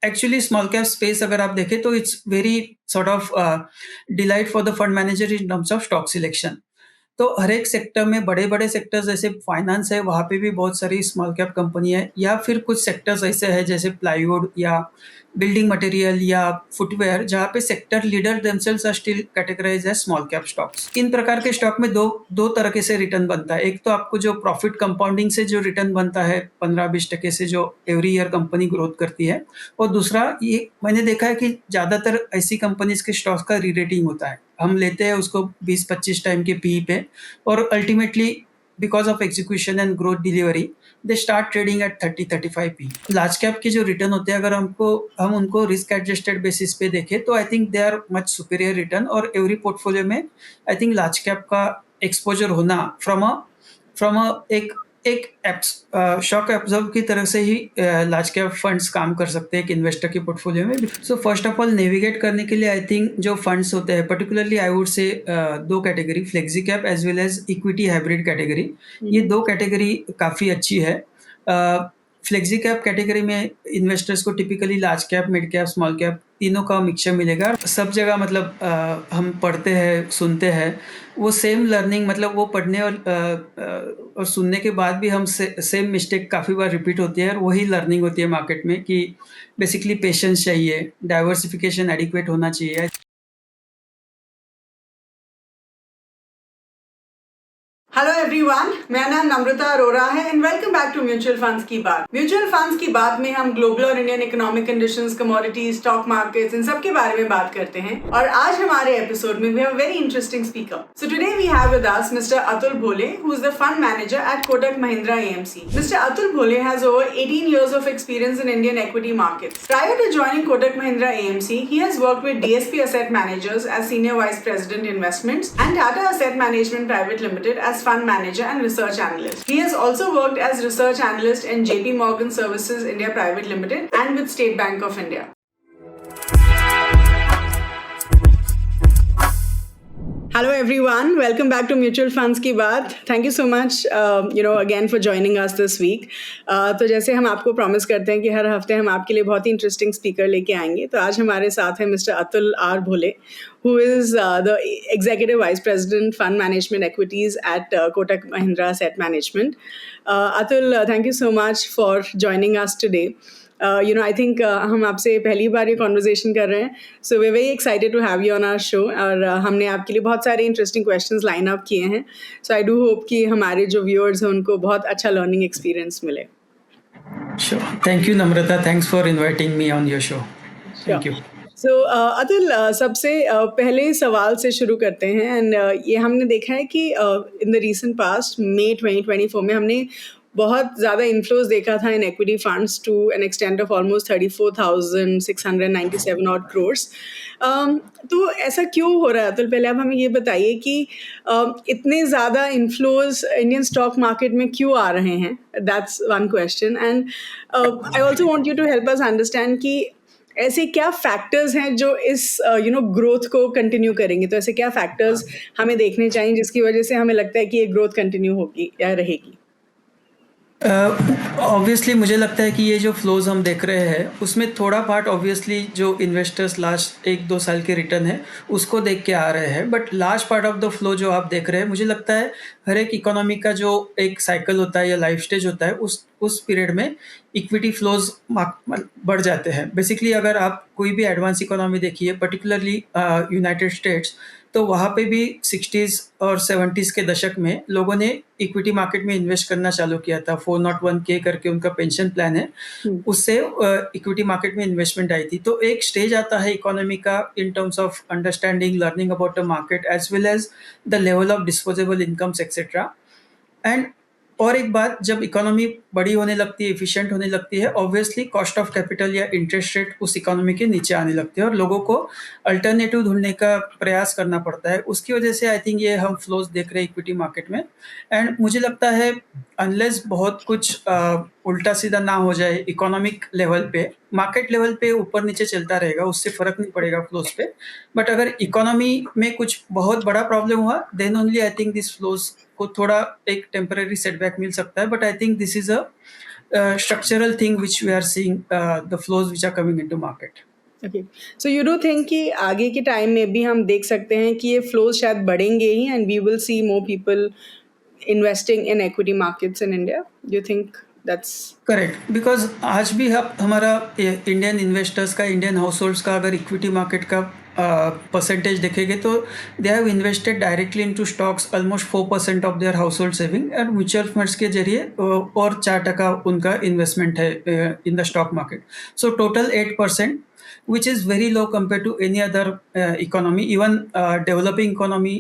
Actually small cap space अगर आप देखें तो it's very sort of delight for the fund manager in terms of stock selection. तो हर एक सेक्टर में बड़े-बड़े सेक्टर्स जैसे फाइनेंस है, वहाँ पे भी बहुत सारी स्मॉल कैप कंपनी है, या फिर कुछ सेक्टर्स ऐसे हैं जैसे प्लाईवुड या बिल्डिंग मटेरियल या फुटवियर, जहाँ पे sector leader themselves are still categorized as small cap stocks. इन प्रकार के स्टॉक में दो तरह से रिटर्न बनता है। एक तो आपको जो प्रॉफिट कंपाउंडिंग से जो रिटर्न बनता है 15-20% से, जो एवरी ईयर कंपनी ग्रोथ करती है, और दूसरा ये मैंने देखा है कि ज़्यादातर ऐसी कंपनीज़ के स्टॉक्स का री-रेटिंग होता है। हम लेते हैं उसको 20-25 टाइम के पीई पे, और ultimately because of execution and growth delivery they start trading at 30-35 P. Large cap के जो रिटर्न होते हैं, अगर हम उनको रिस्क एडजस्टेड बेसिस पे देखें तो I think they are much superior return, और एवरी पोर्टफोलियो में आई थिंक लार्ज कैप का एक्सपोजर होना फ्रॉम अ एक एक शॉक एब्जॉर्ब की तरह से ही लार्ज कैप फंड्स काम कर सकते हैं एक इन्वेस्टर के पोर्टफोलियो में। So first of all navigate करने के लिए आई थिंक जो फंड्स होते हैं, पर्टिकुलरली आई वुड से दो category, flexi cap as well as equity hybrid category, ये दो कैटेगरी काफ़ी अच्छी है। फ्लेक्सी कैप कैटेगरी में इन्वेस्टर्स को typically large cap, mid cap, small cap तीनों का मिक्सचर मिलेगा। सब जगह मतलब हम पढ़ते हैं, सुनते हैं, वो सेम लर्निंग, मतलब वो पढ़ने और सुनने के बाद भी हम सेम मिस्टेक काफ़ी बार रिपीट होती है, और वही लर्निंग होती है मार्केट में कि बेसिकली पेशेंस चाहिए, डाइवर्सिफिकेशन एडिक्वेट होना चाहिए। हेलो एवरीवन, मेरा नाम नम्रता अरोरा है and welcome back to mutual funds की बात। म्यूचुअल फंड्स की बात में हम ग्लोबल और Indian economic conditions, commodities, stock markets, इन सब के बारे में बात करते हैं। और आज हमारे एपिसोड में we have very interesting speaker. So today we have with us mister Atul Bhole, who is the fund manager at Kotak Mahindra AMC. Mr. Atul Bhole has over 18 years of experience in Indian equity markets. Prior to joining Kotak Mahindra AMC, he has worked with DSP Asset Managers as Senior Vice President Investments and Tata Asset Management Private Limited as Fund Manager and Research Analyst. He has also worked as Research Analyst in JP Morgan Services India Private Limited and with State Bank of India. Hello everyone, welcome back to Mutual Funds की बात. Thank you so much again for joining us this week. तो जैसे हम आपको promise करते हैं कि हर हफ्ते हम आपके लिए बहुत ही इंटरेस्टिंग स्पीकर लेके आएंगे, तो आज हमारे साथ है mister Atul R Bhole, who is the Executive Vice President Fund Management Equities at Kotak Mahindra Asset Management. Atul, thank you so much for joining us today. I think हम आपसे पहली बार ये कॉन्वर्जेशन कर रहे हैं, so we very excited to have you on our show, और हमने आपके लिए बहुत सारे इंटरेस्टिंग क्वेश्चंस लाइन अप किए हैं. सो आई डू होप कि हमारे जो व्यूअर्स हैं उनको बहुत अच्छा लर्निंग एक्सपीरियंस मिले. Sure. Thank you, Namrata. Thanks for inviting me on your show. Thank you. सो अतुल, सबसे पहले सवाल से शुरू करते हैं. एंड ये हमने देखा है कि इन द रीसेंट पास्ट, मई 2024 में हमने बहुत ज़्यादा इन्फ्लोज देखा था in equity funds to an extent of almost 34,697 odd crores. तो ऐसा क्यों हो रहा है अतुल? पहले आप हमें ये बताइए कि इतने ज़्यादा इन्फ्लोज इंडियन स्टॉक मार्केट में क्यों आ रहे हैं. That's one question. And I also want you to help us understand कि ऐसे क्या फैक्टर्स हैं जो इस ग्रोथ को कंटिन्यू करेंगे. तो ऐसे क्या फैक्टर्स हमें देखने चाहिए जिसकी वजह से हमें लगता है कि ये ग्रोथ कंटिन्यू होगी या रहेगी. ऑब्वियसली मुझे लगता है कि ये जो फ्लोज हम देख रहे हैं उसमें थोड़ा पार्ट ऑब्वियसली जो इन्वेस्टर्स लास्ट 1-2 साल के रिटर्न है उसको देख के आ रहे हैं, but large part of the flow जो आप देख रहे हैं, मुझे लगता है हर एक इकोनॉमी का जो एक साइकिल होता है या लाइफ स्टेज होता है, उस पीरियड में इक्विटी फ्लोज बढ़ जाते हैं. बेसिकली अगर आप कोई भी एडवांस इकोनॉमी देखिए, पर्टिकुलरली यूनाइटेड स्टेट्स, तो वहाँ पे भी 60s और 70s के दशक में लोगों ने इक्विटी मार्केट में इन्वेस्ट करना चालू किया था. 401k करके उनका पेंशन प्लान है, उससे इक्विटी मार्केट में इन्वेस्टमेंट आई थी. तो एक स्टेज आता है इकोनॉमी का in terms of understanding, learning about the market as well as the level of disposable incomes etcetera. And और एक बात, जब इकोनॉमी बड़ी होने लगती है, एफिशिएंट होने लगती है, ऑब्वियसली कॉस्ट ऑफ कैपिटल या इंटरेस्ट रेट उस इकोनॉमी के नीचे आने लगते हैं और लोगों को अल्टरनेटिव ढूंढने का प्रयास करना पड़ता है. उसकी वजह से आई थिंक ये हम फ्लोज देख रहे हैं इक्विटी मार्केट में. एंड मुझे लगता है अनलेस बहुत कुछ उल्टा सीधा ना हो जाए इकोनॉमिक लेवल पे, मार्केट लेवल पे ऊपर नीचे चलता रहेगा, उससे फर्क नहीं पड़ेगा फ्लोज पे. बट अगर इकोनॉमी में कुछ बहुत बड़ा प्रॉब्लम हुआ, then only I think this flows को थोड़ा एक टेम्पररी सेटबैक मिल सकता है. But I think this is a structural thing which we are seeing, the flows which are coming into market. Okay, so you do think कि आगे के time में भी हम देख सकते हैं कि ये फ्लोज शायद बढ़ेंगे ही and we will see more people investing in equity markets in India? You think that's correct, because आज भी हमारा इंडियन इन्वेस्टर्स का, इंडियन हाउस होल्ड्स का अगर इक्विटी मार्केट का परसेंटेज देखेंगे तो they have invested directly into stocks almost 4% of their household saving, and mutual funds के जरिए और 4% उनका इन्वेस्टमेंट है in the stock market. So total 8%, which is very low compared to any other economy, even developing economy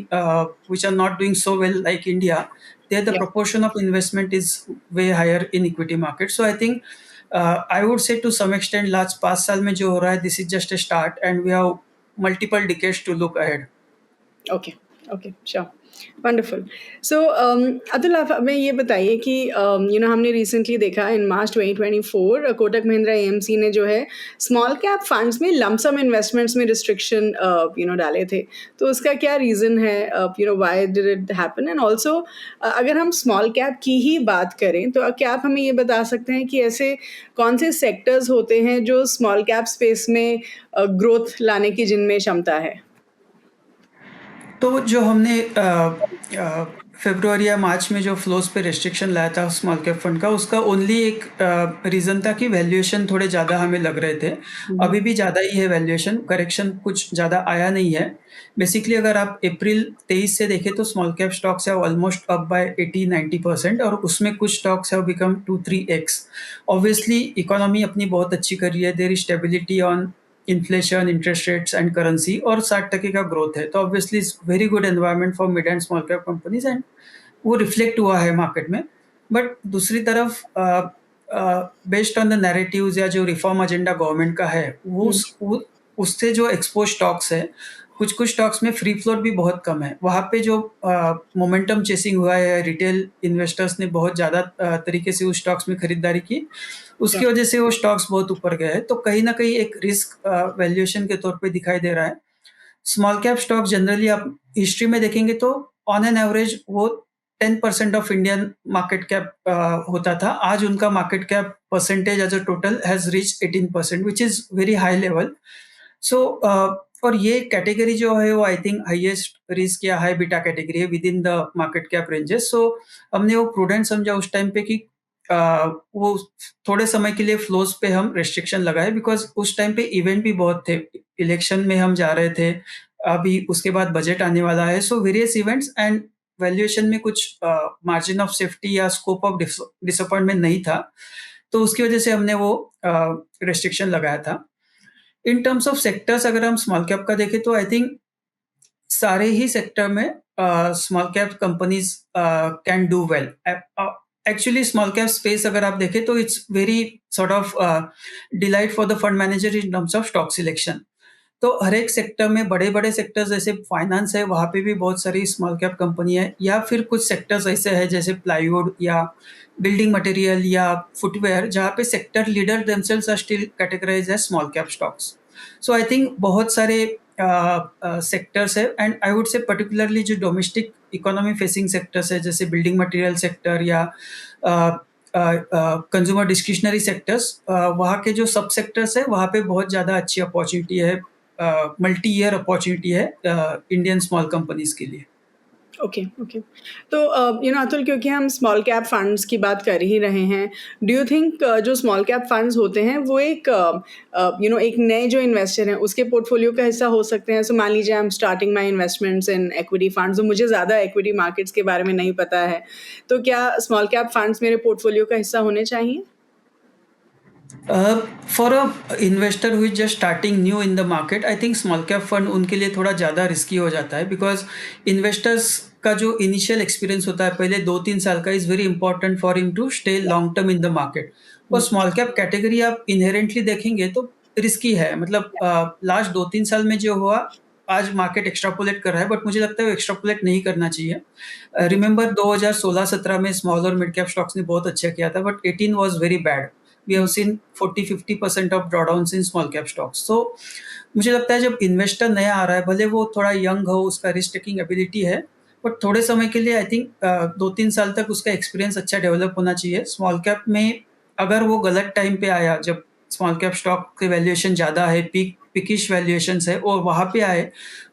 which are not doing so well like India. There the Yeah. proportion of investment is way higher in equity market. So I think I would say to some extent last 5 साल में जो हो रहा है, this is just a start and we have multiple decades to look ahead. Okay, okay, sure, wonderful. So Atul, आप हमें ये बताइए कि हमने रिसेंटली देखा in March 2024 Kotak Mahindra AMC ने जो है स्मॉल कैप फंड्स में लमसम इन्वेस्टमेंट्स में रिस्ट्रिक्शन डाले थे. तो उसका क्या रीज़न है? Why did it happen? And also अगर हम स्मॉल कैप की ही बात करें तो क्या आप हमें ये बता सकते हैं कि ऐसे कौन से सेक्टर्स होते हैं जो स्मॉल कैप स्पेस में ग्रोथ लाने की जिनमें क्षमता है? तो जो हमने फरवरी या मार्च में जो फ्लोज पे रेस्ट्रिक्शन लाया था स्मॉल कैप फंड का, उसका ओनली एक रीज़न था कि वैल्यूएशन थोड़े ज़्यादा हमें लग रहे थे. अभी भी ज़्यादा ही है वैल्यूएशन, करेक्शन कुछ ज़्यादा आया नहीं है. बेसिकली अगर आप अप्रैल 23 से देखें तो स्मॉल कैप स्टॉक्स है ऑलमोस्ट अप बाय 80-90%, और उसमें कुछ stocks have become 2-3x. Obviously economy अपनी बहुत अच्छी कर रही है, there is stability on inflation, interest rates and currency, और 60% का ग्रोथ है. तो obviously it's very good environment for mid and small cap companies, and वो रिफ्लेक्ट हुआ है मार्केट में. बट दूसरी तरफ बेस्ड ऑन द नैरेटिव्स या जो रिफॉर्म एजेंडा गवर्नमेंट का है, उससे जो एक्सपोज स्टॉक्स है, कुछ कुछ स्टॉक्स में फ्री फ्लोट भी बहुत कम है. वहाँ पे जो मोमेंटम चेसिंग हुआ है, रिटेल इन्वेस्टर्स ने बहुत ज़्यादा तरीके से उस स्टॉक्स में खरीदारी की, उसकी वजह से वो स्टॉक्स बहुत ऊपर गए हैं. तो कहीं ना कहीं एक रिस्क वैल्यूएशन के तौर पे दिखाई दे रहा है. स्मॉल कैप स्टॉक जनरली आप हिस्ट्री में देखेंगे तो ऑन एन एवरेज वो 10% ऑफ इंडियन मार्केट कैप होता था. आज उनका market cap percentage as a total has reach 18%, which is very high level. So और ये कैटेगरी जो है वो आई थिंक हाईएस्ट रिस्क या हाई बीटा कैटेगरी है within the market cap ranges. So हमने वो प्रूडेंट समझा उस टाइम पे कि वो थोड़े समय के लिए फ्लोज पे हम रेस्ट्रिक्शन लगाए, बिकॉज उस टाइम पे इवेंट भी बहुत थे. इलेक्शन में हम जा रहे थे, अभी उसके बाद बजट आने वाला है. So various events and valuation में कुछ मार्जिन ऑफ सेफ्टी या स्कोप ऑफ डिसअपॉइंटमेंट नहीं था, तो उसकी वजह से हमने वो रेस्ट्रिक्शन लगाया था. इन टर्म्स ऑफ सेक्टर्स अगर हम स्मॉल कैप का देखें तो आई थिंक सारे ही सेक्टर में small cap companies can do well. Actually small cap space अगर आप देखें तो it's very sort of delight for the fund manager in terms of stock selection. तो हर एक सेक्टर में बड़े बड़े सेक्टर्स जैसे फाइनेंस है, वहाँ पे भी बहुत सारी स्मॉल कैप कंपनी है, या फिर कुछ सेक्टर्स ऐसे हैं जैसे प्लाईवुड या बिल्डिंग मटेरियल या फुटवेयर, जहाँ पे sector leader themselves are still categorised as small cap stocks. So I think बहुत सारे सेक्टर्स है, and I would say particularly जो डोमेस्टिक इकोनॉमी फेसिंग सेक्टर्स है जैसे बिल्डिंग मटेरियल सेक्टर या कंज्यूमर डिस्क्रिशनरी सेक्टर्स, वहाँ के जो सब सेक्टर्स है वहाँ पे बहुत ज़्यादा अच्छी अपॉर्चुनिटी है, मल्टी ईयर अपॉर्चुनिटी है इंडियन स्मॉल कंपनीज के लिए. Okay, okay. तो अतुल, क्योंकि हम स्मॉल कैप फंड्स की बात कर ही रहे हैं, डू यू थिंक जो स्मॉल कैप फंड्स होते हैं वो एक एक नए जो इन्वेस्टर हैं उसके पोर्टफोलियो का हिस्सा हो सकते हैं? सो मान लीजिए I am starting my investments in equity funds, तो मुझे ज़्यादा इक्विटी मार्केट्स के बारे में नहीं पता है, तो क्या स्मॉल कैप फंड्स मेरे पोर्टफोलियो का हिस्सा होने चाहिए? For a investor who is just starting new in the market, I think small cap fund उनके लिए थोड़ा ज़्यादा रिस्की हो जाता है, बिकॉज इन्वेस्टर्स का जो इनिशियल एक्सपीरियंस होता है पहले 2-3 साल का is very important for him to stay long term in the market. और स्मॉल कैप कैटेगरी आप इनहेरेंटली देखेंगे तो रिस्की है. मतलब लास्ट 2-3 साल में जो हुआ, आज मार्केट एक्स्ट्रापोलेट कर रहा है, बट मुझे लगता है वो एक्स्ट्रापोलेट नहीं करना चाहिए. रिमेंबर 2016-17 में स्मॉल और मिड कैप स्टॉक्स ने बहुत अच्छा किया था, but 18 was very bad. We have seen 40-50% of drawdowns in small cap stocks. So मुझे लगता है जब इन्वेस्टर नया आ रहा है, भले वो थोड़ा यंग हो, उसका रिस्क टेकिंग एबिलिटी है, बट थोड़े समय के लिए आई थिंक 2-3 साल तक उसका एक्सपीरियंस अच्छा डेवलप होना चाहिए. स्मॉल कैप में अगर वो गलत टाइम पे आया, जब स्मॉल कैप स्टॉक के वैल्यूएशन ज़्यादा है, पिकिश वैल्यूएशंस है और वहाँ पे आए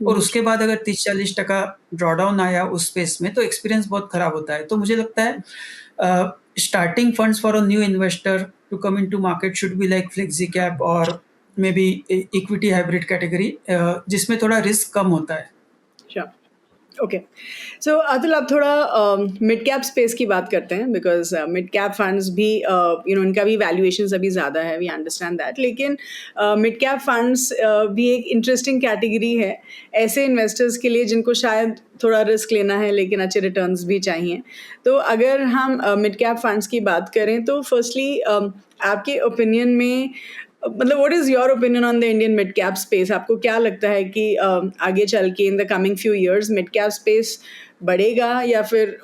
और उसके बाद अगर 30-40% ड्रॉडाउन आया उस स्पेस में, तो एक्सपीरियंस बहुत खराब होता है। तो मुझे लगता है starting funds for a new investor to come into market should be like flexi cap or maybe equity hybrid category, जिसमें थोड़ा रिस्क कम होता है। Sure. ओके, सो अतुल, अब थोड़ा मिड कैप स्पेस की बात करते हैं, बिकॉज मिड कैप फंड्स भी इनका भी वैल्यूएशंस अभी ज़्यादा है, वी अंडरस्टैंड दैट, लेकिन मिड कैप फंड्स भी एक इंटरेस्टिंग कैटेगरी है ऐसे इन्वेस्टर्स के लिए जिनको शायद थोड़ा रिस्क लेना है लेकिन अच्छे रिटर्न्स भी चाहिए। तो अगर हम मिड कैप फंड्स की बात करें तो फर्स्टली आपके ओपिनियन में, मतलब what is your opinion on the Indian mid cap space? आपको क्या लगता है कि आगे चल के in the coming few years mid cap space बढ़ेगा या फिर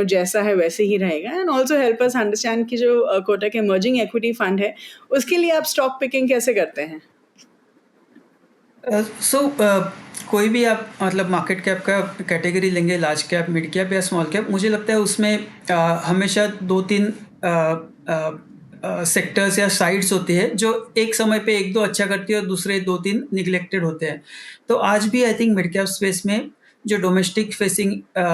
जैसा है वैसे ही रहेगा? And also help us understand कि जो कोटक इमर्जिंग एक्विटी फंड है उसके लिए आप स्टॉक पिकिंग कैसे करते हैं? सो कोई भी आप मतलब मार्केट कैप का कैटेगरी लेंगे, लार्ज कैप, मिड कैप या स्मॉल कैप, मुझे लगता है उसमें हमेशा 2-3 सेक्टर्स या साइड्स होती है जो एक समय पे 1-2 अच्छा करती है और दूसरे 2-3 निगलेक्टेड होते हैं। तो आज भी I think mid cap space में जो डोमेस्टिक फेसिंग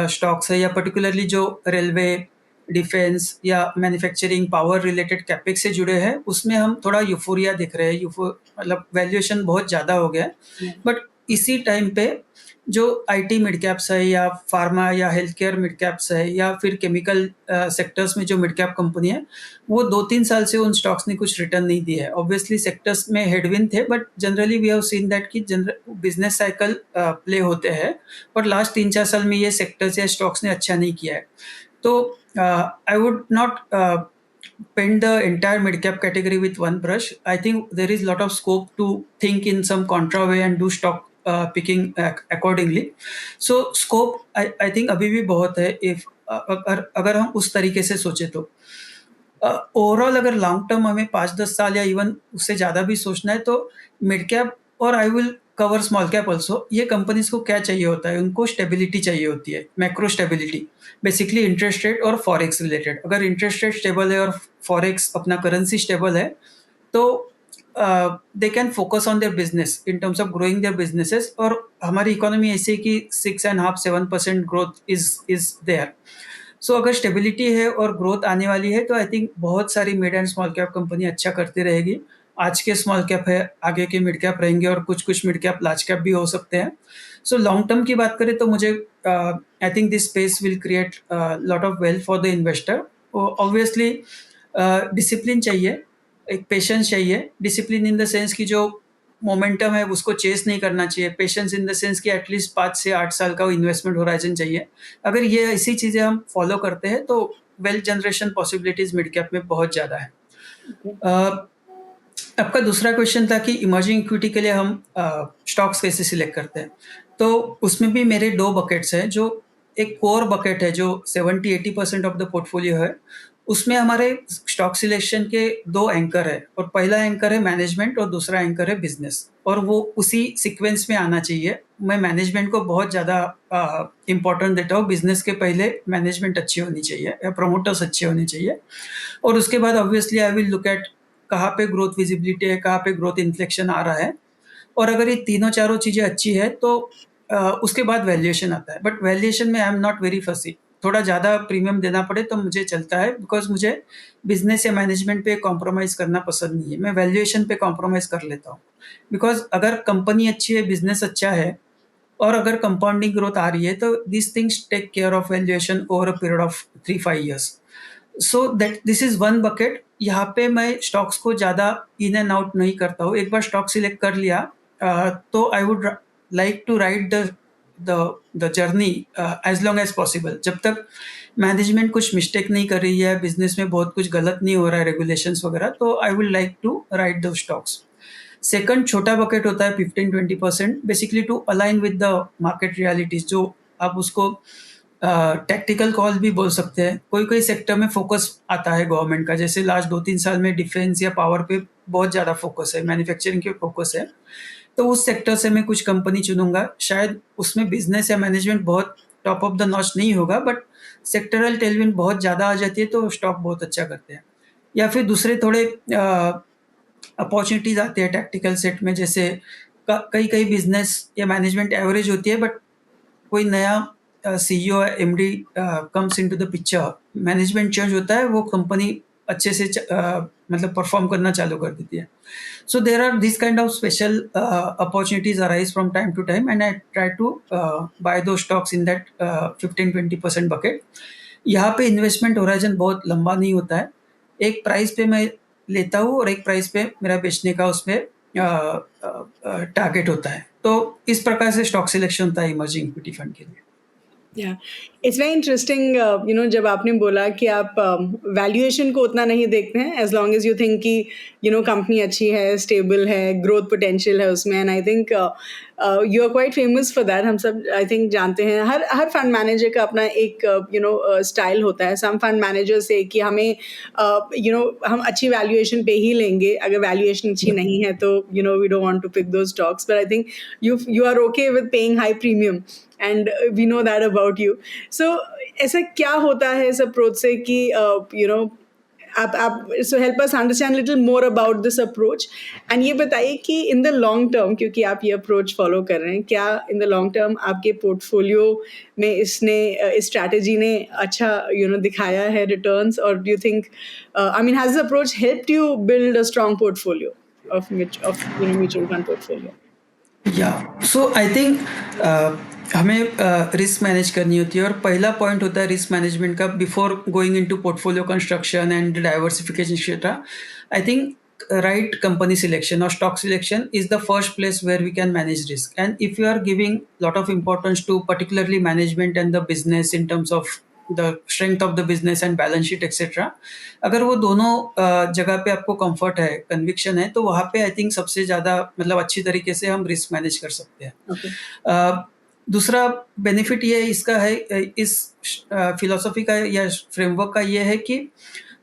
स्टॉक्स है या पर्टिकुलरली जो रेलवे, डिफेंस या मैन्युफैक्चरिंग, पावर रिलेटेड कैपेक्स से जुड़े हैं, उसमें हम थोड़ा यूफोरिया दिख रहे हैं। मतलब वैल्यूएशन बहुत ज़्यादा हो गया है। बट इसी टाइम पे जो आईटी मिड कैप्स है या फार्मा या हेल्थ केयर मिड कैप्स है या फिर केमिकल सेक्टर्स में जो मिड कैप कंपनी है, वो 2-3 साल से उन स्टॉक्स ने कुछ रिटर्न नहीं दिया है। ऑब्वियसली सेक्टर्स में हेडविंड थे, but generally we have seen that कि बिजनेस साइकिल प्ले होते हैं और लास्ट 3-4 साल में ये सेक्टर्स या स्टॉक्स ने अच्छा नहीं किया है। तो I would not paint the entire mid-cap category with one brush. I think there is a lot of scope to think in some contra way and do stock picking accordingly. So scope I think अभी भी बहुत है, if अगर हम उस तरीके से सोचे तो। ओवरऑल अगर लॉन्ग टर्म हमें 5-10 साल या इवन उससे ज़्यादा भी सोचना है, तो मिड कैप और I will cover small cap also, ये कंपनीज को क्या चाहिए होता है? उनको स्टेबिलिटी चाहिए होती है, macro stability, basically interest rate और फॉरेक्स रिलेटेड। अगर इंटरेस्ट रेट स्टेबल है और फॉरेक्स अपना करेंसी स्टेबल है, तो they can focus on their business in terms of growing their businesses. और हमारी इकोनॉमी ऐसी है कि 6.5-7% ग्रोथ इज देयर। सो अगर स्टेबिलिटी है और ग्रोथ आने वाली है, तो आई थिंक बहुत सारी mid and small cap company अच्छा करती रहेगी। आज के स्मॉल कैप है, आगे के मिड कैप रहेंगे और कुछ कुछ मिड कैप लार्ज कैप भी हो सकते हैं। सो लॉन्ग टर्म की बात करें तो मुझे आई think this space will create lot of wealth for the investor. Obviously discipline चाहिए, एक पेशेंस चाहिए। डिसिप्लिन इन द सेंस कि जो मोमेंटम है उसको चेस नहीं करना चाहिए। पेशेंस इन द सेंस कि एटलीस्ट 5 से 8 साल का इन्वेस्टमेंट होराइजन चाहिए। अगर ये ऐसी चीज़ें हम फॉलो करते हैं तो wealth generation possibilities mid cap में बहुत ज़्यादा है। आपका दूसरा क्वेश्चन था कि इमर्जिंग इक्विटी के लिए हम स्टॉक्स कैसे सिलेक्ट करते हैं। तो उसमें भी मेरे 2 बकेट्स हैं। जो एक कोर बकेट है जो 70-80% ऑफ द पोर्टफोलियो है, उसमें हमारे स्टॉक सिलेक्शन के 2 एंकर है और पहला एंकर है मैनेजमेंट और दूसरा एंकर है बिजनेस, और वो उसी सीक्वेंस में आना चाहिए। मैं मैनेजमेंट को बहुत ज़्यादा इम्पोर्टेंट देता हूँ। बिजनेस के पहले मैनेजमेंट अच्छी होनी चाहिए या प्रमोटर्स अच्छे होने चाहिए, और उसके बाद obviously I will look at कहाँ पे ग्रोथ विजिबिलिटी है, कहाँ पे ग्रोथ इन्फ्लेक्शन आ रहा है। और अगर ये तीनों चारों चीज़ें अच्छी है तो उसके बाद वैल्यूएशन आता है। बट वैल्यूएशन में आई एम नॉट वेरी फसी। थोड़ा ज़्यादा प्रीमियम देना पड़े तो मुझे चलता है, बिकॉज मुझे बिजनेस या मैनेजमेंट पे कॉम्प्रोमाइज़ करना पसंद नहीं है। मैं वैल्यूएशन पे कॉम्प्रोमाइज़ कर लेता हूँ, बिकॉज अगर कंपनी अच्छी है, बिजनेस अच्छा है और अगर कंपाउंडिंग ग्रोथ आ रही है, तो this things take care of valuation over a period of 3-5 years. So that this is one bucket. यहाँ पे मैं स्टॉक्स को ज़्यादा इन एंड आउट नहीं करता हूँ। एक बार स्टॉक सिलेक्ट कर लिया तो I would like to ride the journey as long as possible. जब तक मैनेजमेंट कुछ मिस्टेक नहीं कर रही है, बिजनेस में बहुत कुछ गलत नहीं हो रहा है, रेगुलेशंस वगैरह, तो I will like to ride those stocks. Second छोटा बकेट होता है 15-20%, basically to align with the market realities, जो आप उसको टैक्टिकल कॉल भी बोल सकते हैं। कोई कोई सेक्टर में फोकस आता है गवर्नमेंट का, जैसे लास्ट 2-3 साल में डिफेंस या पावर पे बहुत ज़्यादा फोकस है, मैन्युफैक्चरिंग पे फोकस है, तो उस सेक्टर से मैं कुछ कंपनी चुनूंगा। शायद उसमें बिजनेस या मैनेजमेंट बहुत टॉप ऑफ द नॉच नहीं होगा, बट सेक्टरल टेलविंड बहुत ज़्यादा आ जाती है तो स्टॉक बहुत अच्छा करते हैं। या फिर दूसरे थोड़े अपॉर्चुनिटीज आते हैं टैक्टिकल सेट में, जैसे कई कई बिजनेस या मैनेजमेंट एवरेज होती है, बट कोई नया CEO MD comes into the picture, management change होता है, वो कंपनी अच्छे से मतलब परफॉर्म करना चालू कर देती है. So there are these kind of special opportunities arise from time to time, and I try to buy those stocks in that 15-20% bucket. यहाँ पे इन्वेस्टमेंट होराइजन बहुत लंबा नहीं होता है. एक प्राइस पे मैं लेता हूँ और एक प्राइस पे मेरा बेचने का उसमें टारगेट होता है. तो इस प्रकार से स्टॉक सिलेक्शन होता है इमर्जिंग इक्विटी फंड के लिए. या इट्स वेरी इंटरेस्टिंग जब आपने बोला कि आप वैल्यूएशन को उतना नहीं देखते हैं, as long as you think कि कंपनी अच्छी है, स्टेबल है, ग्रोथ पोटेंशियल है उसमें. And I think you are quite famous for that. हम सब आई थिंक जानते हैं, हर फंड मैनेजर का अपना एक स्टाइल होता है. सम फंड मैनेजर से कि हमें हम अच्छी वैल्यूएशन पे ही लेंगे, अगर वैल्यूएशन अच्छी नहीं है तो we don't want to pick those stocks. But I think you are okay with paying high premium, and we know that about you. So ऐसा क्या होता है इस अप्रोच से कि आप so help us understand little more about this approach. and ये बताइए कि in the long term, क्योंकि आप ये approach follow कर रहे हैं, क्या in the long term आपके portfolio में इस strategy ने अच्छा दिखाया है returns, or do you think has the approach helped you build a strong portfolio of mutual fund portfolio? So I think हमें रिस्क मैनेज करनी होती है, और पहला पॉइंट होता है रिस्क मैनेजमेंट का before going into portfolio construction and diversification etcetera. I think right company selection or stock selection is the first place where we can manage risk. And if you are giving lot of importance to particularly management and the business in terms of the strength of the business and balance sheet etc, अगर वो दोनों जगह पे आपको comfort है, conviction है, तो वहाँ पे आई थिंक सबसे ज़्यादा मतलब अच्छी तरीके से हम रिस्क मैनेज कर सकते हैं. दूसरा बेनिफिट ये इसका है, इस फिलोसफी का या फ्रेमवर्क का ये है कि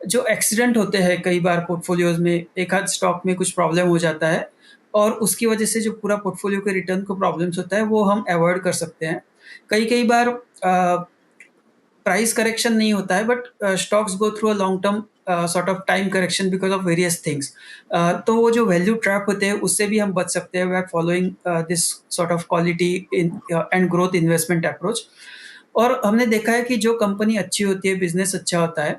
जो एक्सीडेंट होते हैं कई बार पोर्टफोलियोज में, एक आध स्टॉक में कुछ प्रॉब्लम हो जाता है और उसकी वजह से जो पूरा पोर्टफोलियो के रिटर्न को प्रॉब्लम्स होता है वो हम अवॉइड कर सकते हैं. कई बार प्राइस करेक्शन नहीं होता है, but stocks go through a long term sort of time correction because of various things. तो वो जो वैल्यू ट्रैप होते हैं उससे भी हम बच सकते हैं by following this sort of quality and growth investment approach. और हमने देखा है कि जो कंपनी अच्छी होती है, बिजनेस अच्छा होता है,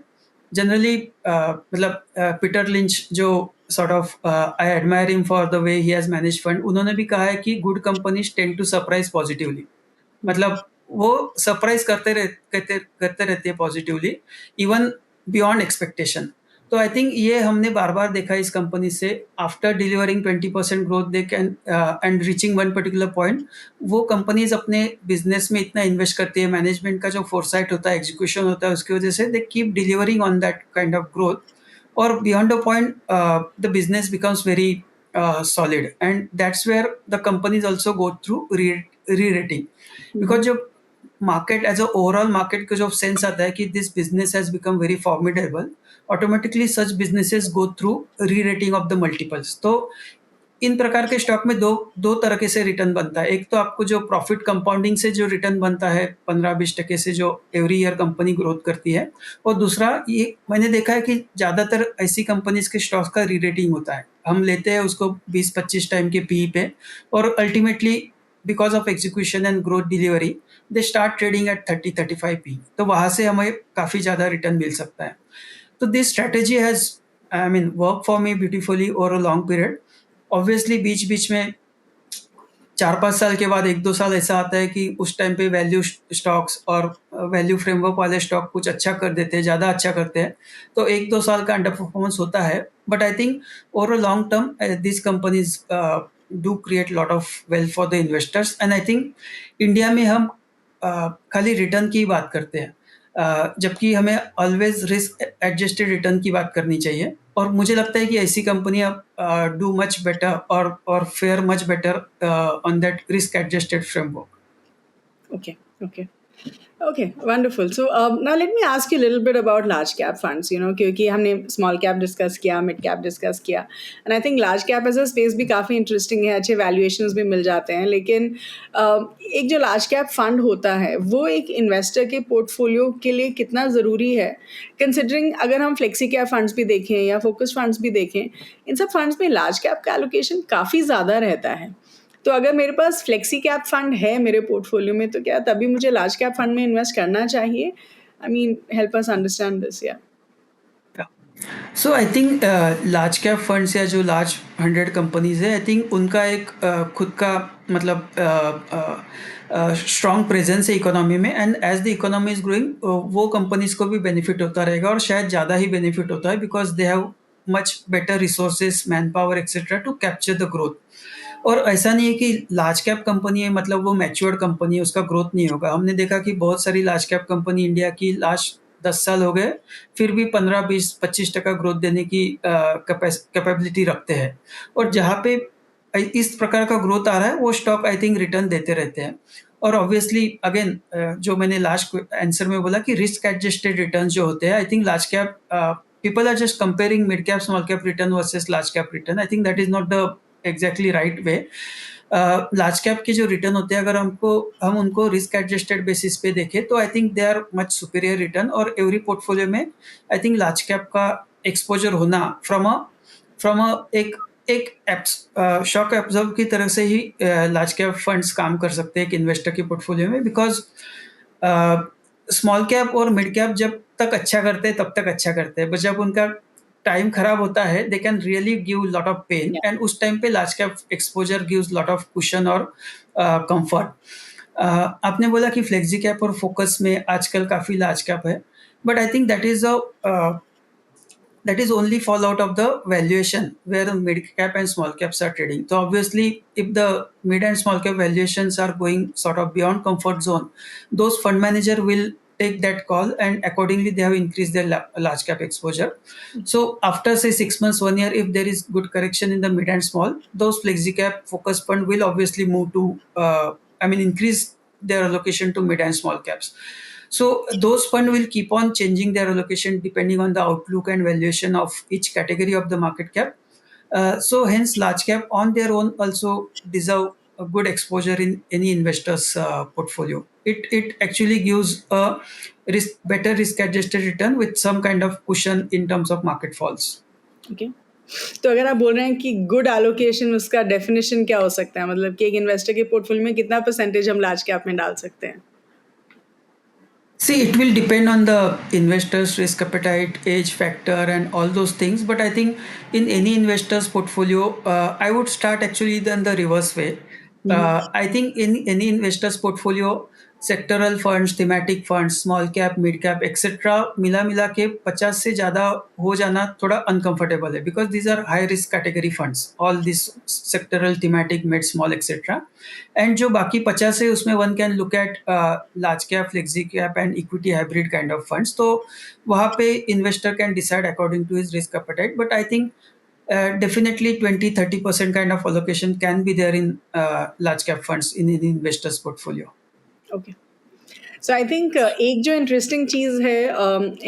जनरली मतलब पीटर लिंच जो sort of I admire him for the way he has manage fund, उन्होंने भी कहा है कि good companies tend to surprise positively. मतलब वो सरप्राइज करते रहते हैं पॉजिटिवली, इवन बियॉन्ड एक्सपेक्टेशन. तो आई थिंक ये हमने बार बार देखा इस कंपनी से, after delivering 20% growth they can and reaching one particular point, वो कंपनीज अपने बिजनेस में इतना इन्वेस्ट करती है, मैनेजमेंट का जो फोरसाइट होता है, एग्जीक्यूशन होता है, उसकी वजह से they keep delivering on that kind of growth, और beyond a point the business becomes very solid, and that's where the companies also go through re-rating. Because जो market as a overall market का जो sense आता है कि this business has become very formidable, automatically such businesses go through re rating of the multiples. तो इन प्रकार के स्टॉक में दो तरह से रिटर्न बनता है. एक तो आपको जो प्रॉफिट कंपाउंडिंग से जो रिटर्न बनता है 15-20% से, जो एवरी ईयर कंपनी ग्रोथ करती है, और दूसरा ये मैंने देखा है कि ज़्यादातर ऐसी कंपनीज के स्टॉक्स का री रेटिंग होता है. हम लेते हैं उसको 20-25 टाइम के पी पे, और ultimately because of execution and growth delivery they start trading at 30-35 P. तो वहाँ से हमें काफ़ी ज़्यादा रिटर्न मिल सकता है. तो this strategy has work for me beautifully over a long period. Obviously बीच में 4-5 साल के बाद 1-2 साल ऐसा आता है कि उस टाइम पे वैल्यू स्टॉक्स और वैल्यू फ्रेमवर्क वाले स्टॉक कुछ अच्छा कर देते हैं, ज़्यादा अच्छा करते हैं, तो 1-2 साल का अंडर परफॉर्मेंस होता है. But I think over a long term this companies do create lot of wealth for the investors. And I think India में हम खाली रिटर्न की बात करते हैं, जबकि हमें ऑलवेज रिस्क एडजस्टेड रिटर्न की बात करनी चाहिए. और मुझे लगता है कि ऐसी कंपनियां डू मच बेटर और fair much better on that risk adjusted framework. Okay. Okay, wonderful. So now let me ask you a little bit about large cap funds. क्योंकि हमने small cap discuss किया, mid cap discuss किया, and I think large cap as a space भी काफ़ी interesting है, अच्छे valuations भी मिल जाते हैं. लेकिन एक जो large cap fund होता है, वो एक investor के portfolio के लिए कितना ज़रूरी है, considering अगर हम flexi cap funds भी देखें या focus funds भी देखें, इन सब funds में large cap का allocation काफ़ी ज़्यादा रहता है. तो अगर मेरे पास फ्लेक्सी कैप फंड है मेरे पोर्टफोलियो में, तो क्या तभी मुझे लार्ज कैप फंड में इन्वेस्ट करना चाहिए? I mean help us understand this या so I think large cap funds या जो लार्ज 100 कंपनीज है, आई थिंक उनका एक खुद का मतलब स्ट्रॉन्ग प्रेजेंस है इकोनॉमी में, and as the economy is growing वो कंपनीज को भी बेनिफिट होता रहेगा, और शायद ज़्यादा ही बेनिफिट होता है because they have much better resources, manpower etcetera to capture the growth. और ऐसा नहीं है कि लार्ज कैप कंपनी है मतलब वो मैच्योर्ड कंपनी है, उसका ग्रोथ नहीं होगा. हमने देखा कि बहुत सारी लार्ज कैप कंपनी इंडिया की लास्ट 10 साल हो गए, फिर भी 15-20-25% ग्रोथ देने की कैपेबिलिटी रखते हैं. और जहाँ पे इस प्रकार का ग्रोथ आ रहा है, वो स्टॉक आई थिंक रिटर्न देते रहते हैं. और ऑब्वियसली अगेन जो मैंने लास्ट आंसर में बोला कि रिस्क एडजस्टेड रिटर्न जो होते हैं, आई think large cap people are just comparing mid cap small cap return versus large cap return. I think that is not the exactly right way. Large cap के जो return होते हैं, अगर हम उनको रिस्क एडजस्टेड बेसिस पे देखें, तो I think they are much superior return. और एवरी पोर्टफोलियो में आई थिंक लार्ज कैप का एक्सपोजर होना फ्रॉम एक शॉक एब्जॉर्ब की तरह से ही लार्ज कैप फंड्स काम कर सकते हैं एक इन्वेस्टर के पोर्टफोलियो में. बिकॉज स्मॉल कैप और मिड कैप जब तक अच्छा करते हैं तब तक अच्छा करते हैं, बट जब उनका टाइम खराब होता है, they can really give lot of pain, and उस टाइम पे large cap exposure gives lot of cushion और कंफर्ट. आपने बोला कि फ्लेक्सी कैप और फोकस में आजकल काफी लार्ज कैप है, but I think that is only fall out of the valuation where the mid cap and small caps are trading. So obviously if the mid and small cap valuations are going sort of beyond comfort zone, those fund manager will take that call, and accordingly they have increased their large cap exposure. So after say 6 months, 1 year, if there is good correction in the mid and small, those flexi cap focus fund will obviously move to increase their allocation to mid and small caps. So those fund will keep on changing their allocation depending on the outlook and valuation of each category of the market cap. So hence large cap on their own also deserve a good exposure in any investor's portfolio. It actually gives a better risk adjusted return with some kind of cushion in terms of market falls. Okay. तो अगर आप बोल रहे हैं कि good allocation, उसका definition क्या हो सकता है? मतलब कि एक इन्वेस्टर के पोर्टफोलियो में कितना परसेंटेज हम लार्ज कैप में डाल सकते हैं? See, it will depend on the investor's risk appetite, age factor, and all those things. But I think in any investor's portfolio, I would start actually then the reverse way. I think in any investor's portfolio, sectoral funds, thematic funds, small cap, mid cap etcetera मिला मिला के 50 से ज़्यादा हो जाना थोड़ा uncomfortable है, because these are high risk category funds, all this sectoral, thematic, mid, small etcetera. And जो बाकी 50 है उसमें one can look at large cap, flexi cap and equity hybrid kind of funds. तो वहाँ पे investor can decide according to his risk appetite. But I think definitely 20-30% kind of allocation can be there in large cap funds in an investor's portfolio. Okay. So I think एक जो interesting चीज़ है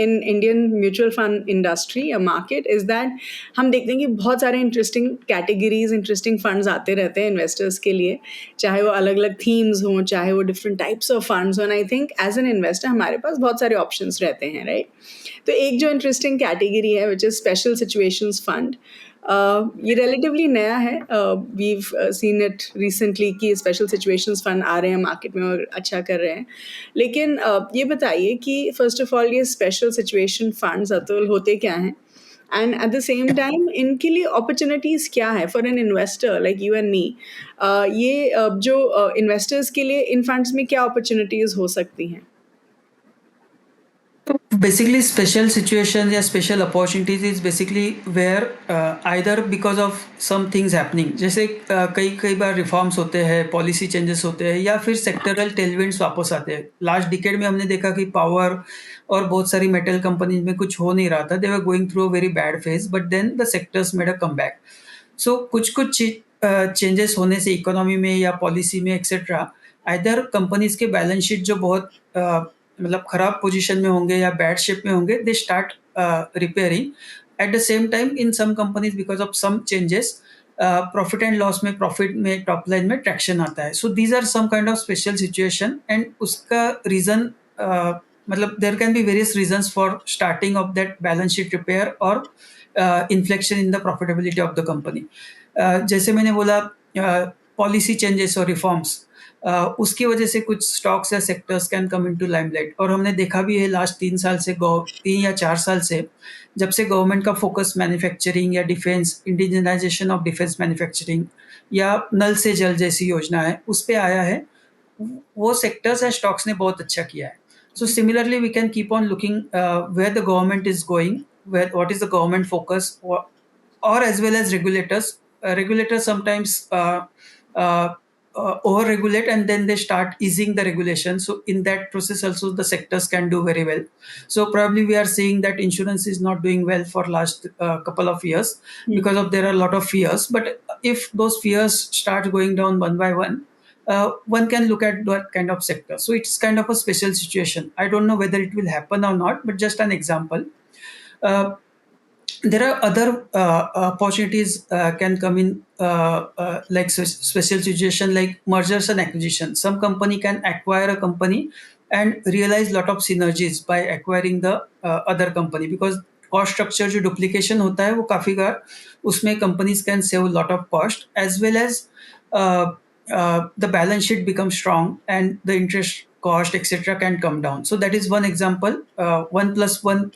in Indian mutual fund industry या market is that हम देखते हैं कि बहुत सारे इंटरेस्टिंग कैटेगरीज, इंटरेस्टिंग फंड्स आते रहते हैं इन्वेस्टर्स के लिए, चाहे वो अलग अलग थीम्स हों, चाहे वो डिफरेंट टाइप्स ऑफ फंड्स हों. I think as an investor हमारे पास बहुत सारे ऑप्शंस रहते हैं, राइट? तो एक जो इंटरेस्टिंग कैटेगरी है which is special situations fund. ये रिलेटिवली नया है. वीव सीन इट रिसेंटली कि स्पेशल सिचुएशंस फंड आ रहे हैं मार्केट में और अच्छा कर रहे हैं. लेकिन ये बताइए कि फर्स्ट ऑफ ऑल ये स्पेशल सिचुएशन फंड्स अतुल होते क्या हैं, and eight the same time इनके लिए अपॉर्चुनिटीज़ क्या है for an investor like you and me? ये जो इन्वेस्टर्स के लिए इन फंड्स में क्या अपॉर्चुनिटीज़ हो सकती हैं? Basically, special situations या special opportunities is basically where either because of some things happening, जैसे कई बार रिफॉर्म्स होते हैं, पॉलिसी चेंजेस होते हैं, या फिर सेक्टरल टेलविंड्स वापस आते हैं. लास्ट डिकेड में हमने देखा कि पावर और बहुत सारी मेटल कंपनीज में कुछ हो नहीं रहा था. They were going through a very bad phase, but then the sectors made a comeback. So कुछ चेंजेस होने से इकोनॉमी में या पॉलिसी में एक्सेट्रा, आइदर कंपनीज के बैलेंस शीट जो बहुत मतलब खराब पोजीशन में होंगे या बैड शेप में होंगे, they start repairing. At the same time in some companies because of some changes profit and loss में, प्रॉफिट में, टॉप लाइन में ट्रैक्शन आता है. So these are some kind of special situation and उसका reason मतलब there can be various reasons for starting of that balance sheet repair और inflection in the profitability of the company. जैसे मैंने बोला policy changes और reforms, उसकी वजह से कुछ स्टॉक्स या sectors can come into limelight. और हमने देखा भी है लास्ट 3 साल से, 3 या 4 साल से, जब से गवर्नमेंट का फोकस मैन्युफैक्चरिंग या defence, indigenisation of defence manufacturing या नल से जल जैसी योजना है उस पर आया है, वो सेक्टर्स या स्टॉक्स ने बहुत अच्छा किया है. So similarly, we can keep on looking where the government is going, what is the government focus, or as well as regulators. Regulators sometimes over-regulate and then they start easing the regulation. So in that process also the sectors can do very well. So probably we are seeing that insurance is not doing well for last couple of years because of there are a lot of fears. But if those fears start going down one by one can look at that kind of sector. So it's kind of a special situation. I don't know whether it will happen or not, but just an example. Uh, there are other opportunities can come in like special situation like mergers and acquisitions. Some company can acquire a company and realize lot of synergies by acquiring the other company, because cost structure जो duplication होता है वो काफी बार उसमें companies can save a lot of cost, as well as uh, the balance sheet becomes strong and the interest cost etc can come down. So that is one example. 1 plus 1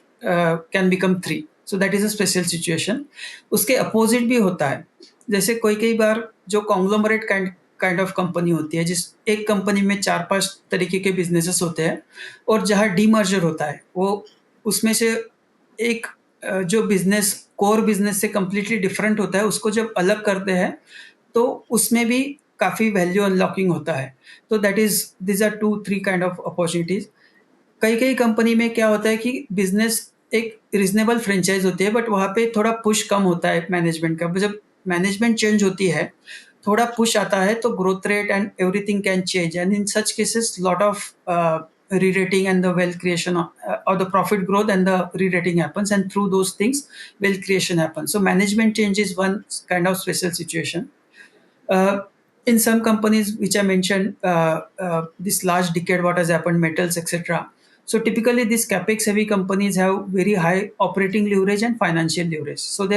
can become 3. So that is a special situation. उसके opposite भी होता है. जैसे कोई कई बार जो conglomerate kind of company होती है, जिस एक कंपनी में 4-5 तरीके के बिजनेसेस होते हैं, और जहाँ डीमर्जर होता है वो उसमें से एक जो बिजनेस कोर बिजनेस से कंप्लीटली डिफरेंट होता है उसको जब अलग करते हैं तो उसमें भी काफ़ी वैल्यू अनलॉकिंग होता है. तो that is this are 2-3 kind of opportunities. कई कई कंपनी में क्या होता है कि बिजनेस एक रीजनेबल फ्रेंचाइज होती है, बट वहाँ पे थोड़ा पुश कम होता है मैनेजमेंट का. जब मैनेजमेंट चेंज होती है, थोड़ा पुश आता है, तो growth rate and everything can change, and in such cases lot of re-rating and the wealth creation or the profit growth and the re-rating happens, and through those things wealth creation happens. So management change is one kind of special situation. uh, in some companies which I mentioned, this last decade, what has happened, metals, etc. So typically, these capex heavy companies have very high operating leverage and financial leverage. So they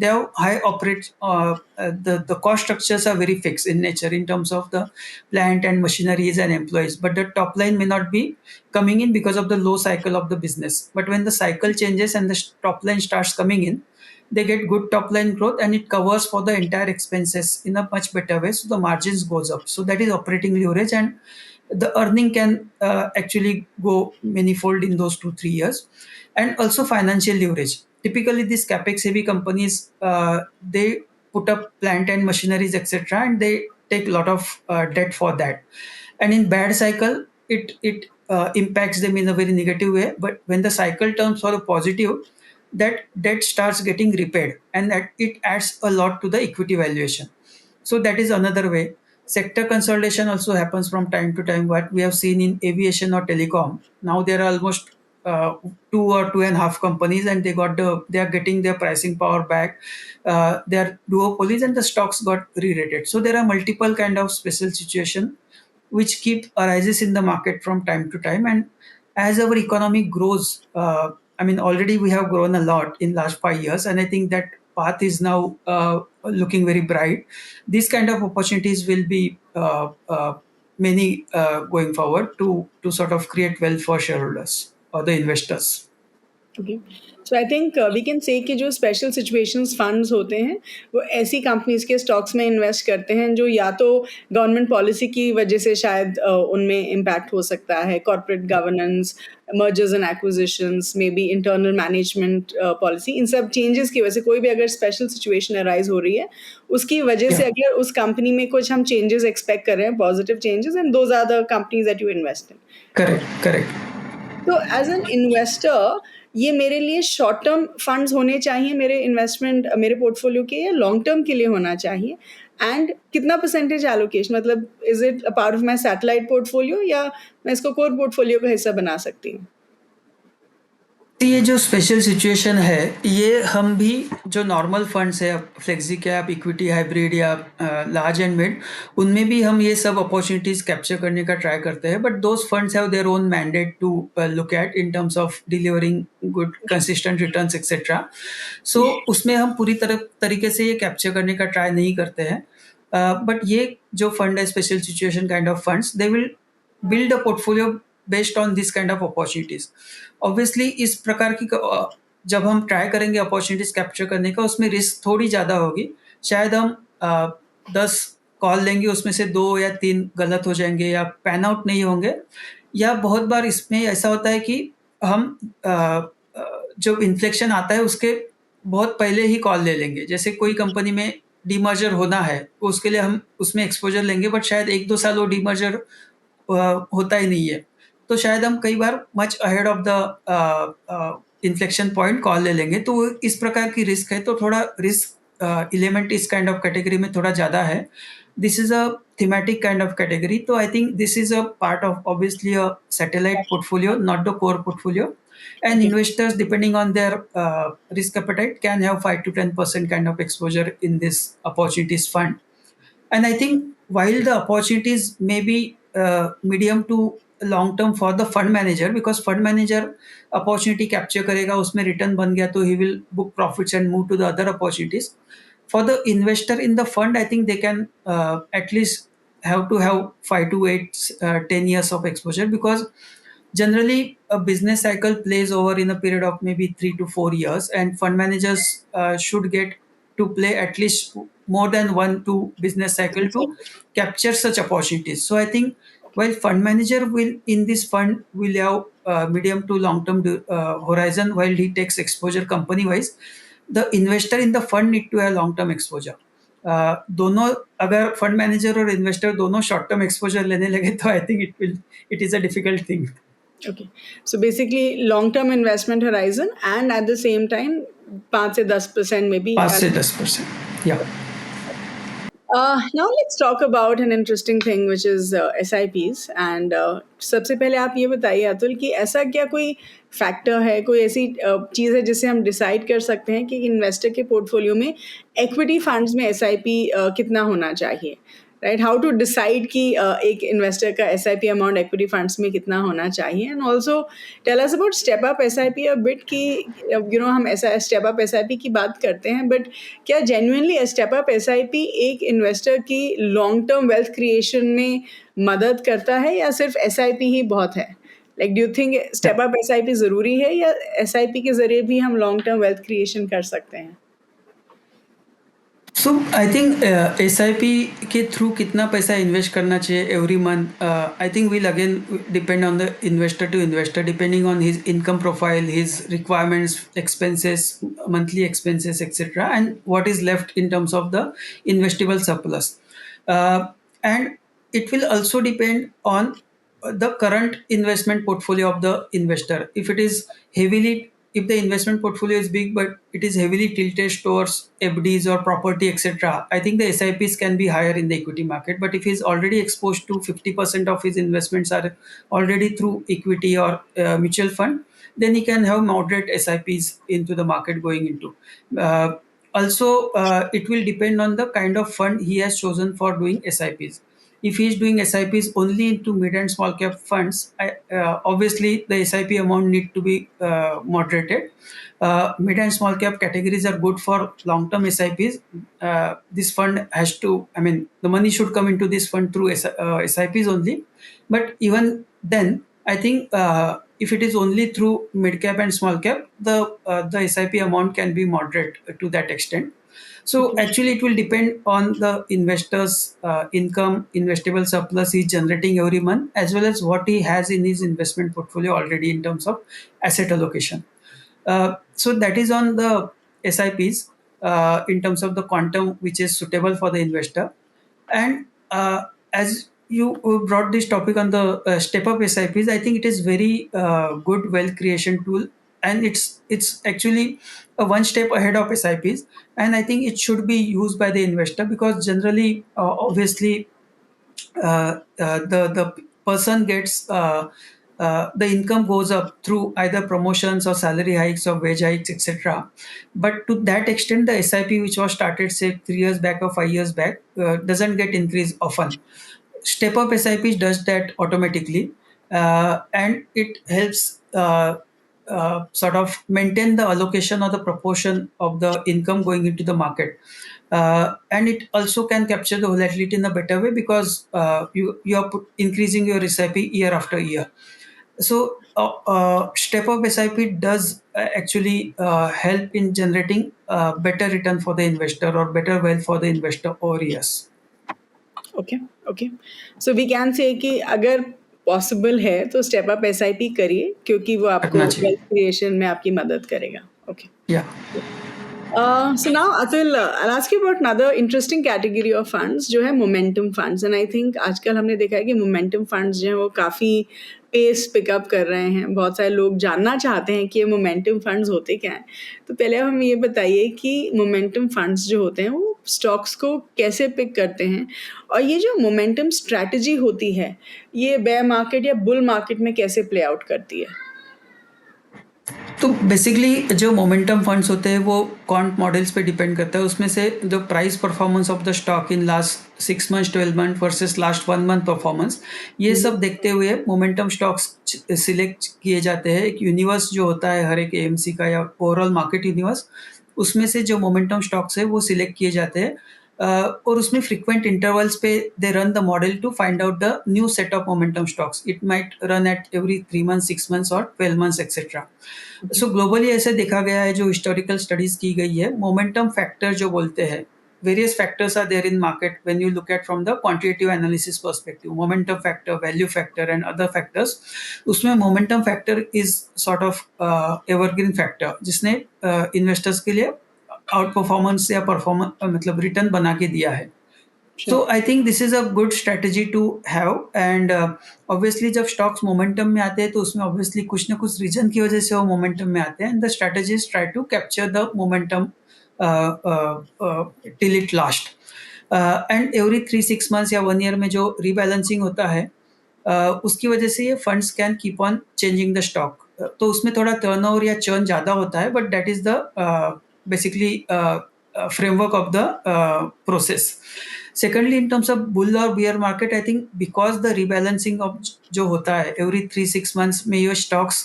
have high operate. The cost structures are very fixed in nature in terms of the plant and machineries and employees. But the top line may not be coming in because of the low cycle of the business. But when the cycle changes and the top line starts coming in, they get good top line growth and it covers for the entire expenses in a much better way, so the margins goes up. So that is operating leverage, and the earning can actually go manifold in those 2-3 years. And also financial leverage. Typically these capex heavy companies, they put up plant and machineries etc, and they take a lot of debt for that. And in bad cycle it impacts them in a very negative way, but when the cycle turns for a positive, that debt starts getting repaid, and that it adds a lot to the equity valuation. So that is another way. Sector consolidation also happens from time to time. What we have seen in aviation or telecom, now there are almost 2 or 2.5 companies, and they are getting their pricing power back. They are duopolies, and the stocks got re-rated. So there are multiple kind of special situation which keep arises in the market from time to time. And as our economy grows, I mean, already we have grown a lot in last 5 years, and I think that path is now looking very bright. These kind of opportunities will be many going forward to sort of create wealth for shareholders or the investors. Okay, so I think we can say कि जो special situations funds होते हैं वो ऐसी companies के stocks में invest करते हैं जो या तो गवर्नमेंट पॉलिसी की वजह से शायद उनमें इम्पैक्ट हो सकता है, corporate governance, mergers and acquisitions, may be internal management policy, इन सब चेंजेस की वजह से कोई भी अगर स्पेशल सिचुएशन अराइज हो रही है उसकी वजह से अगर उस कंपनी में कुछ हम चेंजेस एक्सपेक्ट कर रहे हैं, positive changes, and those are the companies that you invest in. Correct. तो एज एन इन्वेस्टर ये मेरे लिए शॉर्ट टर्म फंड्स होने चाहिए मेरे इन्वेस्टमेंट, मेरे पोर्टफोलियो के, या लॉन्ग टर्म के लिए होना चाहिए? एंड कितना परसेंटेज एलोकेशन, मतलब is it a part of my satellite portfolio या मैं इसको कोर पोर्टफोलियो का हिस्सा बना सकती हूँ? ये जो स्पेशल सिचुएशन है, ये हम भी जो नॉर्मल फंड्स है, फ्लेक्सी कैप, इक्विटी हाइब्रिड या लार्ज एंड मिड, उनमें भी हम ये सब अपॉर्चुनिटीज कैप्चर करने का ट्राई करते हैं. But those funds have their own mandate to look at in terms of delivering good consistent returns etcetera. So उसमें हम पूरी तरीके से ये कैप्चर करने का ट्राई नहीं करते हैं. बट ये जो फंड है, special situation kind of funds, they will build a portfolio based on this kind of opportunities. Obviously इस प्रकार की जब हम ट्राई करेंगे अपॉर्चुनिटीज कैप्चर करने का, उसमें रिस्क थोड़ी ज़्यादा होगी. शायद हम 10 कॉल लेंगे, उसमें से 2 या 3 गलत हो जाएंगे या पैन आउट नहीं होंगे. या बहुत बार इसमें ऐसा होता है कि हम जब इन्फ्लेक्शन आता है उसके बहुत पहले ही कॉल ले लेंगे. जैसे कोई कंपनी में डीमर्जर होना है, तो उसके लिए हम उसमें एक्सपोजर लेंगे, बट शायद 1-2 साल वो डीमर्जर होता ही नहीं है. तो शायद हम कई बार much ahead of the inflection point call ले लेंगे. तो इस प्रकार की रिस्क है, तो थोड़ा रिस्क एलिमेंट इस काइंड ऑफ कैटेगरी में थोड़ा ज़्यादा है. This is a thematic kind of category. So I think this is a part of obviously a satellite portfolio, not the core portfolio. And Okay. investors, depending on their risk appetite, can have 5 to 10% kind of exposure in this opportunities fund. And I think while the opportunities may be medium to long term for the fund manager, because fund manager opportunity capture करेगा, उसमें return बन गया, तो he will book profits and move to the other opportunities. For the investor in the fund, I think they can at least have to have 5 to 8, 10 years of exposure, because generally a business cycle plays over in a period of maybe 3 to 4 years, and fund managers should get to play at least more than 1 2 business cycle to capture such opportunities. So I think while fund manager will in this fund will have medium to long term horizon while he takes exposure company wise, the investor in the fund need to have long term exposure. दोनों अगर fund manager और investor दोनों short term exposure लेने लगे, तो I think it is a difficult thing. Okay. So basically long-term investment horizon and at the same time 5 से 10% maybe. 5 से 10%. या Now let's talk about an interesting thing which is SIPs and सबसे पहले आप ये बताइए अतुल कि ऐसा क्या कोई फैक्टर है, कोई ऐसी चीज़ है जिससे हम डिसाइड कर सकते हैं कि इन्वेस्टर के पोर्टफोलियो में इक्विटी फंड्स में SIP कितना होना चाहिए, राइट? हाउ टू डिसाइड कि एक इन्वेस्टर का SIP अमाउंट इक्विटी फंड्स में कितना होना चाहिए, and also tell us about step up SIP a bit कि हम ऐसा स्टेप अप SIP की बात करते हैं, बट क्या जेन्युइनली स्टेप अप SIP एक इन्वेस्टर की लॉन्ग टर्म वेल्थ क्रिएशन में मदद करता है या सिर्फ SIP ही बहुत है? Like do you think step up SIP ज़रूरी है या SIP के ज़रिए भी हम लॉन्ग टर्म वेल्थ क्रिएशन कर सकते हैं? सो आई थिंक SIP के थ्रू कितना पैसा इन्वेस्ट करना चाहिए every month, I think will again depend on the investor to investor, depending on his income profile, his requirements, expenses, monthly expenses etcetera, and what is left in terms of the investable surplus. And it will also depend on the current investment portfolio of the investor. If the investment portfolio is big but it is heavily tilted towards FDs or property etc., I think the SIPs can be higher in the equity market. But if he's already exposed to 50% of his investments are already through equity or mutual fund, then he can have moderate SIPs into the market going into. Also, it will depend on the kind of fund he has chosen for doing SIPs. If he is doing SIPs only into mid and small cap funds, obviously the SIP amount need to be moderated. Mid and small cap categories are good for long term SIPs. This fund has to, I mean, the money should come into this fund through SIPs only. But even then, I think if it is only through mid cap and small cap, the SIP amount can be moderate to that extent. So actually, it will depend on the investor's income, investable surplus he's generating every month, as well as what he has in his investment portfolio already in terms of asset allocation. So that is on the SIPs in terms of the quantum which is suitable for the investor. And as you brought this topic on the step up SIPs, I think it is very good wealth creation tool and it's actually one step ahead of SIPs, and I think it should be used by the investor because generally, obviously, the person gets the income goes up through either promotions or salary hikes or wage hikes, etc. But to that extent, the SIP which was started say 3 years back or 5 years back doesn't get increased often. Step up SIP does that automatically, and it helps sort of maintain the allocation or the proportion of the income going into the market. And it also can capture the volatility in a better way because you are increasing your SIP year after year. So step up SIP does actually help in generating better return for the investor or better wealth for the investor over years. Okay okay so we can say कि अगर possible है तो step up SIP करिए क्योंकि वो आपको करना wealth चाहिए. क्रिएशन में आपकी मदद करेगा. Okay. Yeah. So now, Atul, I'll ask you about another interesting category of funds जो है momentum funds. And I think आजकल हमने देखा है कि momentum funds जो हैं वो काफ़ी पेस पिकअप कर रहे हैं. बहुत सारे लोग जानना चाहते हैं कि ये momentum funds होते क्या हैं. तो पहले हम ये बताइए कि momentum funds जो होते हैं वो स्टॉक्स को कैसे पिक करते हैं और ये जो momentum strategy होती है ये बेयर मार्केट या बुल मार्केट में कैसे प्ले आउट करती है. तो बेसिकली जो मोमेंटम फंड्स होते हैं वो क्वांट मॉडल्स पे डिपेंड करता है. उसमें से जो price performance of the stock in last 6 months 12 month versus last 1 month performance, ये सब देखते हुए मोमेंटम स्टॉक्स सिलेक्ट किए जाते हैं. एक यूनिवर्स जो होता है हर एक एएमसी का या ओवरऑल मार्केट यूनिवर्स, उसमें से जो मोमेंटम स्टॉक्स है वो सिलेक्ट किए जाते हैं. और उसमें फ्रीक्वेंट इंटरवल्स पे they run the model to find out the new set of momentum stocks. It might run at every 3 months 6 months और 12 मंथ्स एक्सेट्रा. सो ग्लोबली ऐसे देखा गया है, जो हिस्टोरिकल स्टडीज की गई है, मोमेंटम फैक्टर जो बोलते हैं, various factors are there in market when you look at from the quantitative analysis perspective. Momentum factor, value factor and other factors, उसमें momentum factor is sort of evergreen factor जिसने investors के लिए out performance या performance मतलब return बना के दिया है. So I think this is a good strategy to have, and obviously जब stocks momentum में आते हैं तो उसमें obviously कुछ ना कुछ reason की वजह से वो momentum में आते हैं, and the strategies try to capture the momentum till it last. And every 3-6 months या 1 year में जो rebalancing होता है, उसकी वजह से ये funds can keep on changing the stock. तो उसमें थोड़ा turnover या churn ज़्यादा होता है, but that is the basically framework of the process. Secondly, in terms of bull or bear market, I think because the rebalancing of जो होता है every 3-6 months में ये stocks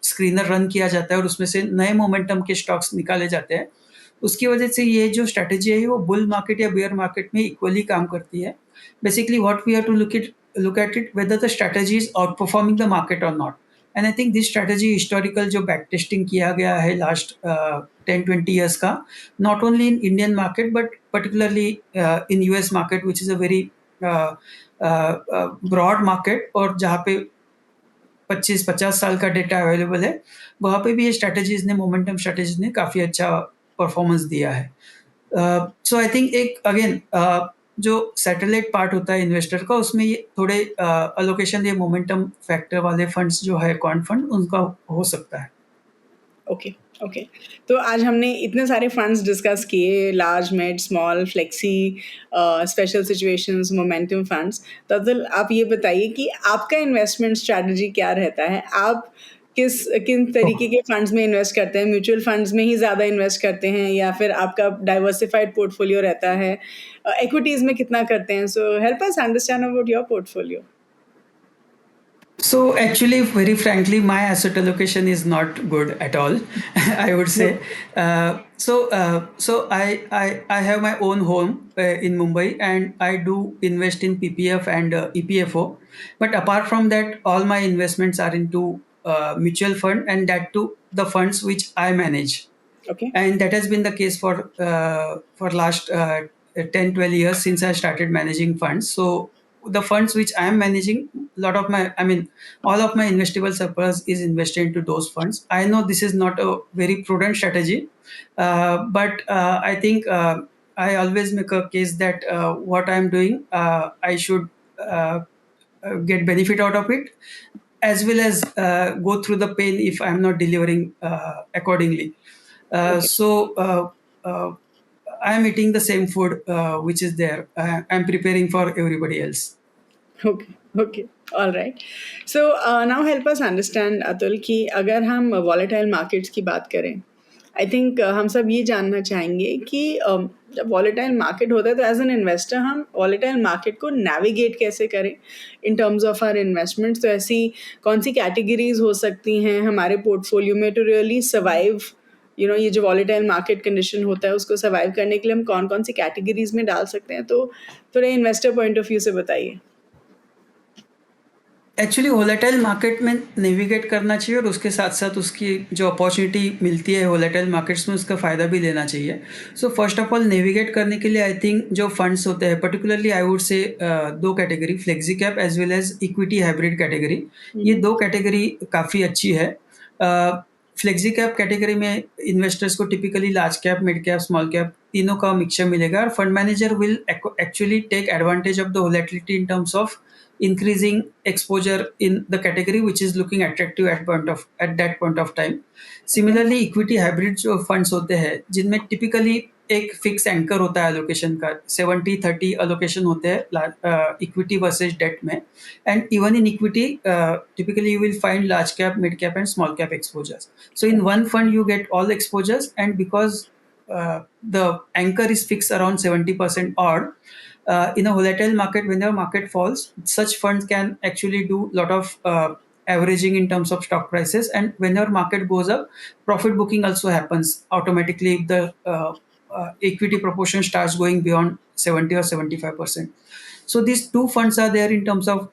screener run किया जाता है और उसमें से नए momentum के stocks निकाले जाते हैं, उसकी वजह से ये जो strategy है वो bull market या bear market में equally काम करती है. Basically, what we have to look at it whether the strategy is outperforming the market or not. And I think this strategy historical जो back testing किया गया है last 10-20 years का, not only in Indian market but particularly in US market, which is a very broad market और जहाँ पे 25-50 साल का डेटा अवेलेबल है, वहाँ पे भी ये स्ट्रैटेजीज ने, मोमेंटम स्ट्रैटेजीज ने काफ़ी अच्छा परफॉर्मेंस दिया है. सो आई थिंक एक अगेन जो सैटेलाइट पार्ट होता है इन्वेस्टर का, उसमें ये थोड़े अलोकेशन ये मोमेंटम फैक्टर वाले फंड्स जो है क्वांट फंड, उनका हो सकता है. ओके ओके तो आज हमने इतने सारे फंड्स डिस्कस किए, large, mid, small, flexi, special situations, momentum funds. तो अब्दुल, आप ये बताइए कि आपका इन्वेस्टमेंट स्ट्रैटेजी क्या रहता है. आप किन तरीके के फंड्स में इन्वेस्ट करते हैं. म्यूचुअल फंड्स में ही ज़्यादा इन्वेस्ट करते हैं या फिर आपका डाइवर्सिफाइड पोर्टफोलियो रहता है. इक्विटीज़ में कितना करते हैं. So help us understand about your portfolio. So actually, very frankly, my asset allocation is not good at all. I would say. So I have my own home in Mumbai, and I do invest in PPF and EPFO. But apart from that, all my investments are into mutual fund, and that too the funds which I manage. Okay. And that has been the case for last 10-12 years since I started managing funds. So the funds which I am managing, all of my investable surplus is invested into those funds. I know this is not a very prudent strategy, but I think I always make a case that what I am doing, I should get benefit out of it. as well as go through the pain if I'm not delivering accordingly. Okay. So I'm eating the same food which is there. I'm preparing for everybody else. Okay, okay, all right. So now help us understand Atul कि अगर हम volatile markets की बात करें, I think हम सब ये जानना चाहेंगे कि जब volatile market होता है तो एज एन इन्वेस्टर हम volatile market को navigate कैसे करें in terms of our investments. तो ऐसी कौन सी categories हो सकती हैं हमारे portfolio में to really survive ये जो वॉलेटाइल मार्केट कंडीशन होता है उसको सर्वाइव करने के लिए हम कौन कौन सी कैटेगरीज में डाल सकते हैं, तो थोड़े इन्वेस्टर पॉइंट ऑफ व्यू से बताइए. एक्चुअली वोलेटाइल मार्केट में नेविगेट करना चाहिए और उसके साथ साथ उसकी जो अपॉर्चुनिटी मिलती है वोलेटाइल मार्केट्स में उसका फ़ायदा भी लेना चाहिए. So first of all navigate करने के लिए आई थिंक जो फंड्स होते हैं पर्टिकुलरली आई वुड से दो category, flexi cap as well as equity hybrid category. ये दो कैटेगरी काफ़ी अच्छी है. फ्लेक्सी कैप कैटेगरी में इन्वेस्टर्स को typically large cap, mid cap, small cap तीनों का मिक्सचर मिलेगा और fund manager will actually take advantage of the volatility in terms of increasing exposure in the category which is looking attractive at that point of time. Similarly, equity hybrid जो funds होते हैं जिनमें typically एक fix anchor होता है allocation का, 70-30 allocation होते हैं इक्विटी वर्सेज डेट में. And even in equity typically you will find large cap, mid cap and small cap exposures. So in one fund you get all exposures and because the anchor is fixed around 70% odd. In a volatile market, when the market falls, such funds can actually do a lot of averaging in terms of stock prices, and whenever market goes up, profit booking also happens automatically if the equity proportion starts going beyond 70 or 75%. So these two funds are there in terms of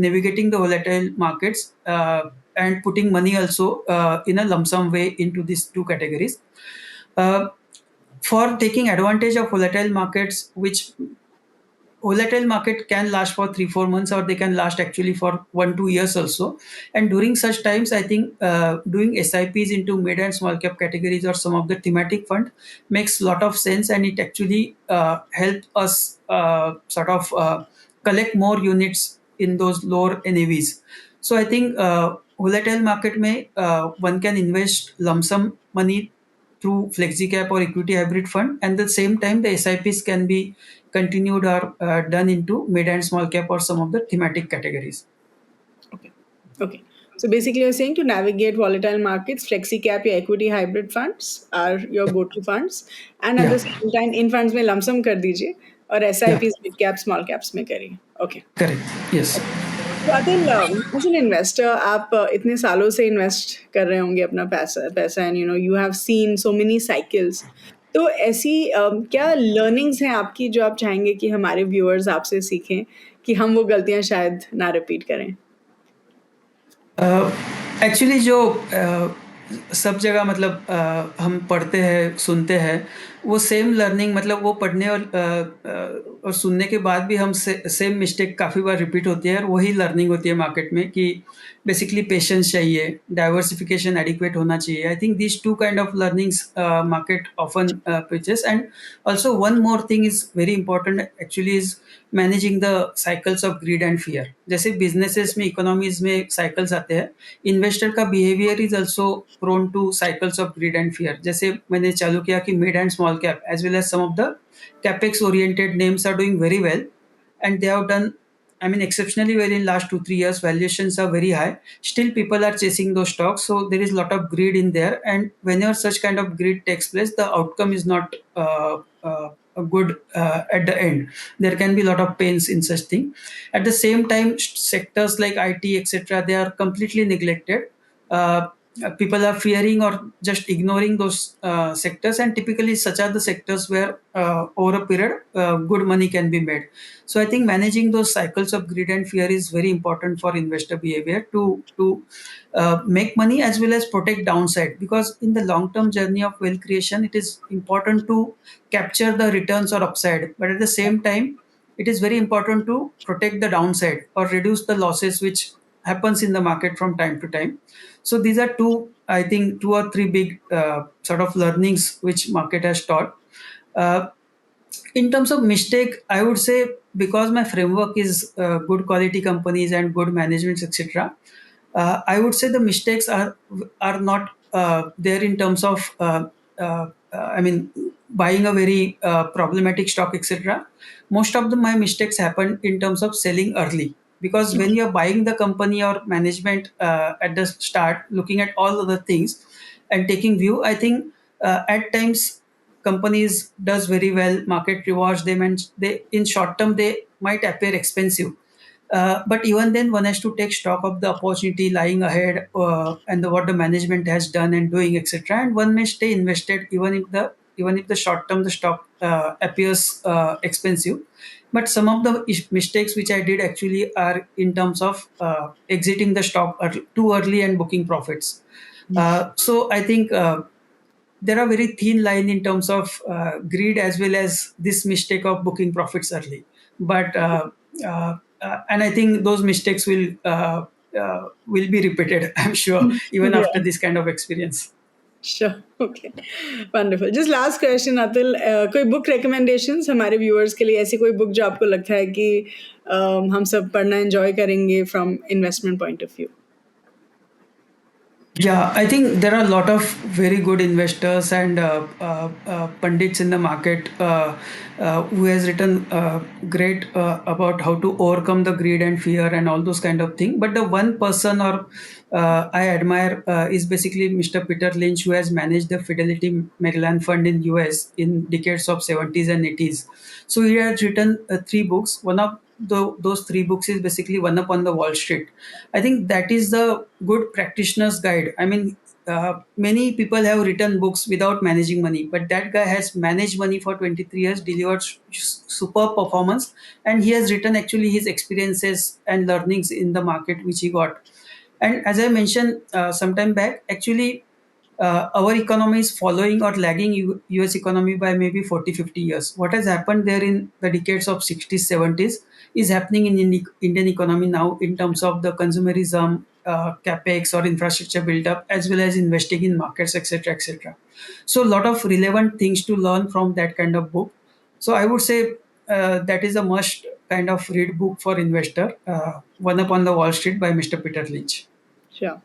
navigating the volatile markets and putting money also in a lump sum way into these two categories. For taking advantage of volatile markets, which volatile market can last for 3-4 months or they can last actually for 1-2 years also, and during such times I think doing SIPs into mid and small cap categories or some of the thematic fund makes a lot of sense, and it actually help us sort of collect more units in those lower NAVs. So I think volatile market may one can invest lump sum money through FlexiCap or equity hybrid fund, and at the same time the SIPs can be continued or done into mid and small cap or some of the thematic categories. Okay. Okay. So basically, you're saying to navigate volatile markets, flexi cap या equity hybrid funds are your go-to funds, and at the Yeah, same time, in funds में lump sum कर दीजिए और yeah, SIPs mid cap, small caps में करिए. Okay. correct. Yes. तो Atul, as an investor आप इतने सालों से इन्वेस्ट कर रहे होंगे अपना पैसा and you have seen so many cycles. तो ऐसी क्या लर्निंग्स हैं आपकी जो आप चाहेंगे कि हमारे व्यूअर्स आपसे सीखें कि हम वो गलतियां शायद ना रिपीट करें? एक्चुअली जो सब जगह मतलब हम पढ़ते हैं, सुनते हैं, वो सेम लर्निंग मतलब वो पढ़ने और सुनने के बाद भी हम सेम मिस्टेक काफ़ी बार रिपीट होती है और वही लर्निंग होती है मार्केट में कि बेसिकली पेशेंस चाहिए, डाइवर्सिफिकेशन एडिक्वेट होना चाहिए. I think this two kind of learnings market often pitches. And also one more thing is very important actually is managing the cycles of greed and fear. जैसे businesses में, economies में cycles आते हैं, investor का behaviour is also prone to cycles of greed and fear. जैसे मैंने चालू किया कि mid and small cap as well as some of the capex oriented names are doing very well, and they have done, I mean, exceptionally well in last 2-3 years. Valuations are very high, still people are chasing those stocks, so there is a lot of greed in there, and whenever such kind of greed takes place, the outcome is not good at the end. There can be a lot of pains in such thing. At the same time, sectors like IT etc., they are completely neglected. People are fearing or just ignoring those sectors, and typically such are the sectors where over a period good money can be made. So I think managing those cycles of greed and fear is very important for investor behavior to make money as well as protect downside, because in the long term journey of wealth creation it is important to capture the returns or upside, but at the same time it is very important to protect the downside or reduce the losses which happens in the market from time to time. So these are two, I think, two or three big sort of learnings which market has taught. Uh, In terms of mistake, I would say, because my framework is good quality companies and good managements, etc. I would say the mistakes are not there in terms of I mean, buying a very problematic stock, etc. Most of my mistakes happen in terms of selling early, because when you're buying the company or management at the start, looking at all other things and taking view, I think at times companies does very well, market rewards them, and they in short term they might appear expensive, but even then one has to take stock of the opportunity lying ahead, and what the management has done and doing, etc., and one may stay invested even if the short term the stock appears expensive. But some of the mistakes which I did actually are in terms of exiting the stock too early and booking profits. So I think there are very thin line in terms of greed as well as this mistake of booking profits early. But and I think those mistakes will be repeated, I'm sure, even after Yeah. this kind of experience. Sure. Okay. Wonderful. Just last question, Atul. कोई book recommendations हमारे viewers के लिए, ऐसी कोई book जो आपको लगता है कि हम सब पढ़ना enjoy करेंगे from investment point of view? Yeah, I think there are a lot of very good investors and pundits in the market who has written great about how to overcome the greed and fear and all those kind of thing. But the one person or I admire is basically Mr. Peter Lynch, who has managed the Fidelity Magellan Fund in US in decades of 70s and 80s. So he has written three books. One of those three books is basically One Up on the Wall Street. I think that is the good practitioner's guide. I mean, many people have written books without managing money, but that guy has managed money for 23 years, delivered superb performance, and he has written actually his experiences and learnings in the market which he got. And as I mentioned some time back, actually, our economy is following or lagging US economy by maybe 40-50 years. What has happened there in the decades of 60s 70s is happening in Indian economy now in terms of the consumerism, capex or infrastructure build up, as well as investing in markets, etc., etc. So a lot of relevant things to learn from that kind of book. So I would say that is a must kind of read book for investor, One Up on the Wall Street by Mr. Peter Lynch. Sure.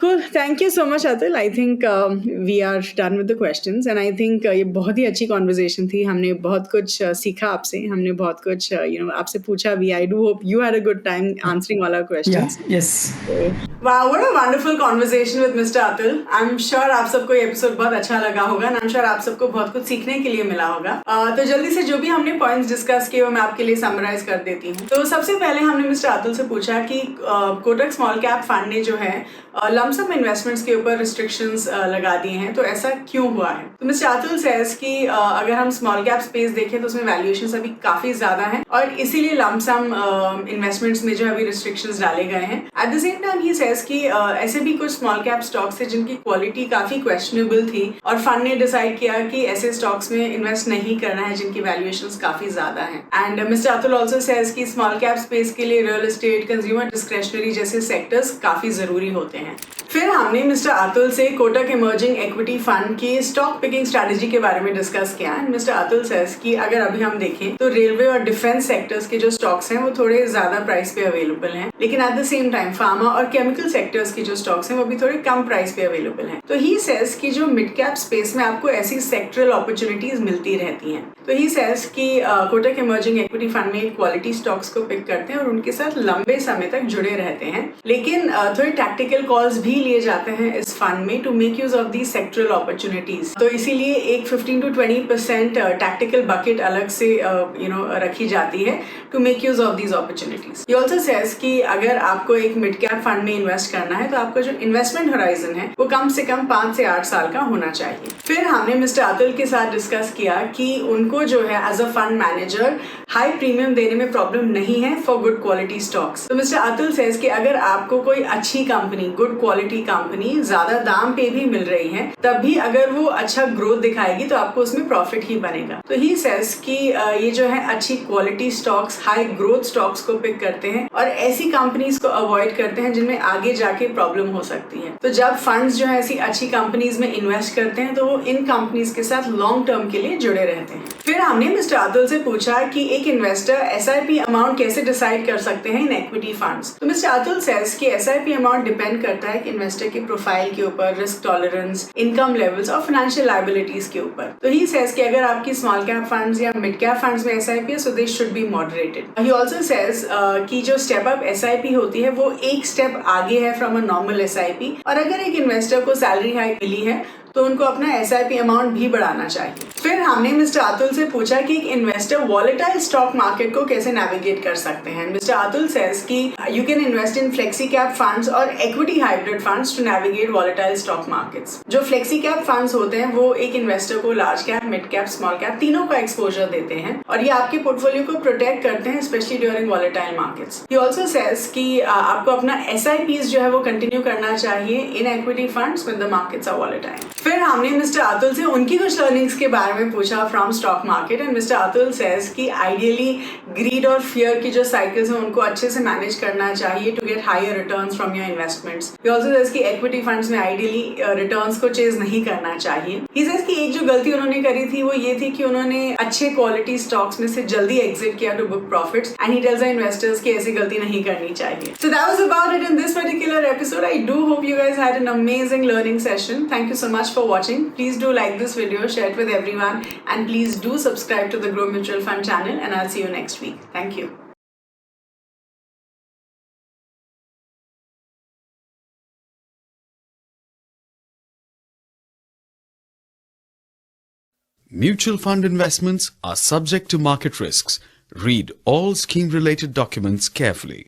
Cool. Thank you so much, Atul. I think we are done with the questions, and I think ये बहुत ही अच्छी conversation थी. हमने बहुत कुछ सीखा आपसे. हमने बहुत कुछ आपसे पूछा भी. I do hope you had a good time answering all our Yeah, questions. yes. Wow, what a wonderful conversation with Mr. Atul. I'm sure आप सबको ये episode बहुत अच्छा लगा होगा, and I'm sure आप सबको बहुत कुछ सीखने के लिए मिला होगा. तो जल्दी से जो भी हमने points discuss किए वो मैं आपके लिए summarize कर देती हूँ. तो सबसे पहले हमने Mr. Atul से पूछा कि कोटक स्मॉल कैप फंड ने जो है लमसम इन्वेस्टमेंट्स के ऊपर रिस्ट्रिक्शंस लगा दिए हैं, तो ऐसा क्यों हुआ है? तो मिस्टर अतुल सेज कि अगर हम स्मॉल कैप स्पेस देखें तो उसमें वैल्यूएशंस अभी काफी ज्यादा हैं और इसीलिए लमसम इन्वेस्टमेंट्स में जो है अभी रिस्ट्रिक्शंस डाले गए हैं. Eight the same time he says कि ऐसे भी कुछ स्मॉल कैप स्टॉक्स थे जिनकी क्वालिटी काफी क्वेश्चनेबल थी और फंड ने डिसाइड किया कि ऐसे स्टॉक्स में इन्वेस्ट नहीं करना है जिनकी वैल्यूएशंस काफी ज्यादा हैं. And mister Atul also says कि स्मॉल कैप स्पेस के लिए रियल एस्टेट, कंज्यूमर डिस्क्रेशनरी जैसे सेक्टर्स काफी जरूरी होते हैं. फिर हमने मिस्टर अतुल से कोटक इमर्जिंग इक्विटी फंड की स्टॉक पिकिंग स्ट्रेटजी के बारे में डिस्कस किया. एंड मिस्टर अतुल सेज कि अगर अभी हम देखें तो रेलवे और डिफेंस सेक्टर्स के जो स्टॉक्स हैं वो थोड़े ज्यादा प्राइस पे अवेलेबल हैं, लेकिन eight the same time pharma और केमिकल सेक्टर्स की जो स्टॉक्स हैं वो भी थोड़े कम प्राइस पे अवेलेबल हैं. तो ही सेज कि जो मिड कैप स्पेस में आपको ऐसी सेक्टरल अपॉर्चुनिटीज मिलती रहती हैं. तो ही सेज कि कोटक इमर्जिंग इक्विटी फंड में क्वालिटी स्टॉक्स को पिक करते हैं और उनके साथ लंबे समय तक जुड़े रहते हैं, लेकिन थोड़े टैक्टिकल कॉल्स भी लिए जाते हैं इस फंड में to make use of the sectoral opportunities. तो इसीलिए एक 15 to 20% टैक्टिकल बकेट अलग से रखी जाती है to make use of these opportunities. He also says कि अगर आपको एक मिड कैप फंड में इन्वेस्ट करना है तो आपका जो इन्वेस्टमेंट होराइजन है वो कम से कम 5 से 8 साल का होना चाहिए. फिर हमने मिस्टर अतुल के साथ डिस्कस किया कि उनको जो है as a fund manager high premium देने में प्रॉब्लम नहीं है फॉर गुड क्वालिटी स्टॉक्स. तो मिस्टर अतुल सेज कि अगर आपको कोई अच्छी company, good quality quality company ज्यादा दाम पे भी मिल रही है, तब भी अगर वो अच्छा ग्रोथ दिखाएगी तो आपको उसमें प्रॉफिट ही बनेगा। तो ही सेज कि ये जो है अच्छी quality stocks, high growth stocks को पिक करते हैं और ऐसी कंपनीज को अवॉइड करते हैं जिनमें आगे जाके प्रॉब्लम हो सकती है। तो जब फंड्स जो है ऐसी अच्छी कंपनीज में इन्वेस्ट करते हैं तो वो इन कंपनीज के साथ लॉन्ग टर्म के लिए जुड़े रहते हैं। फिर हमने मिस्टर अतुल से पूछा कि एक इन्वेस्टर SIP अमाउंट कैसे डिसाइड कर सकते हैं इन इक्विटी फंड्स। तो मिस्टर अतुल सेज कि SIP अमाउंट डिपेंड करता है कि इन्वेस्टर की प्रोफाइल के ऊपर, रिस्क टॉलरेंस, इनकम लेवल्स और फाइनेंशियल लायबिलिटीज के ऊपर। तो ही सेज कि अगर आपकी स्मॉल कैप फंड्स या मिड कैप फंड्स में SIP है, so they should be moderated. He also says कि जो स्टेप अप SIP होती है वो एक स्टेप आगे है फ्रॉम अ नॉर्मल SIP, और अगर एक इन्वेस्टर को सैलरी हाइक मिली है तो उनको अपना SIP अमाउंट भी बढ़ाना चाहिए। फिर हमने मिस्टर अतुल से पूछा कि एक इन्वेस्टर वॉलेटाइल स्टॉक मार्केट को कैसे नेविगेट कर सकते हैं। मिस्टर अतुल सेज कि you can invest in flexi cap funds और equity hybrid funds to navigate volatile stock markets. जो फ्लेक्सी कैप फंड्स होते हैं वो एक इन्वेस्टर को large cap, mid cap, small cap तीनों का एक्सपोजर देते हैं और ये आपके पोर्टफोलियो को प्रोटेक्ट करते हैं, स्पेशली ड्यूरिंग वॉलेटाइल मार्केट्स। ही ऑल्सो सेज कि आपको अपना SIPs जो है वो कंटिन्यू करना चाहिए in equity funds when the markets are volatile. फिर हमने मिस्टर अतुल से उनकी कुछ लर्निंग्स के बारे में पूछा from stock market, and mister Atul says कि आइडियली ग्रीड और फियर की जो साइकिल्स हैं उनको अच्छे से मैनेज करना चाहिए to get higher returns from your investments. He also says कि इक्विटी फंड्स में आइडियली रिटर्न्स को चेज नहीं करना चाहिए। ही सेज कि एक जो गलती उन्होंने करी थी वो ये थी कि उन्होंने अच्छे क्वालिटी स्टॉक्स में से जल्दी एग्जिट किया to book profits, and he tells the investors कि ऐसी गलती नहीं करनी चाहिए। So that was about it in this particular episode. I do hope you guys had an amazing learning session. Thank you so much for watching. Please do like this video, share it with everyone, and please do subscribe to the Grow Mutual Fund channel, and I'll see you next week. Thank you. Mutual fund investments are subject to market risks. Read all scheme-related documents carefully.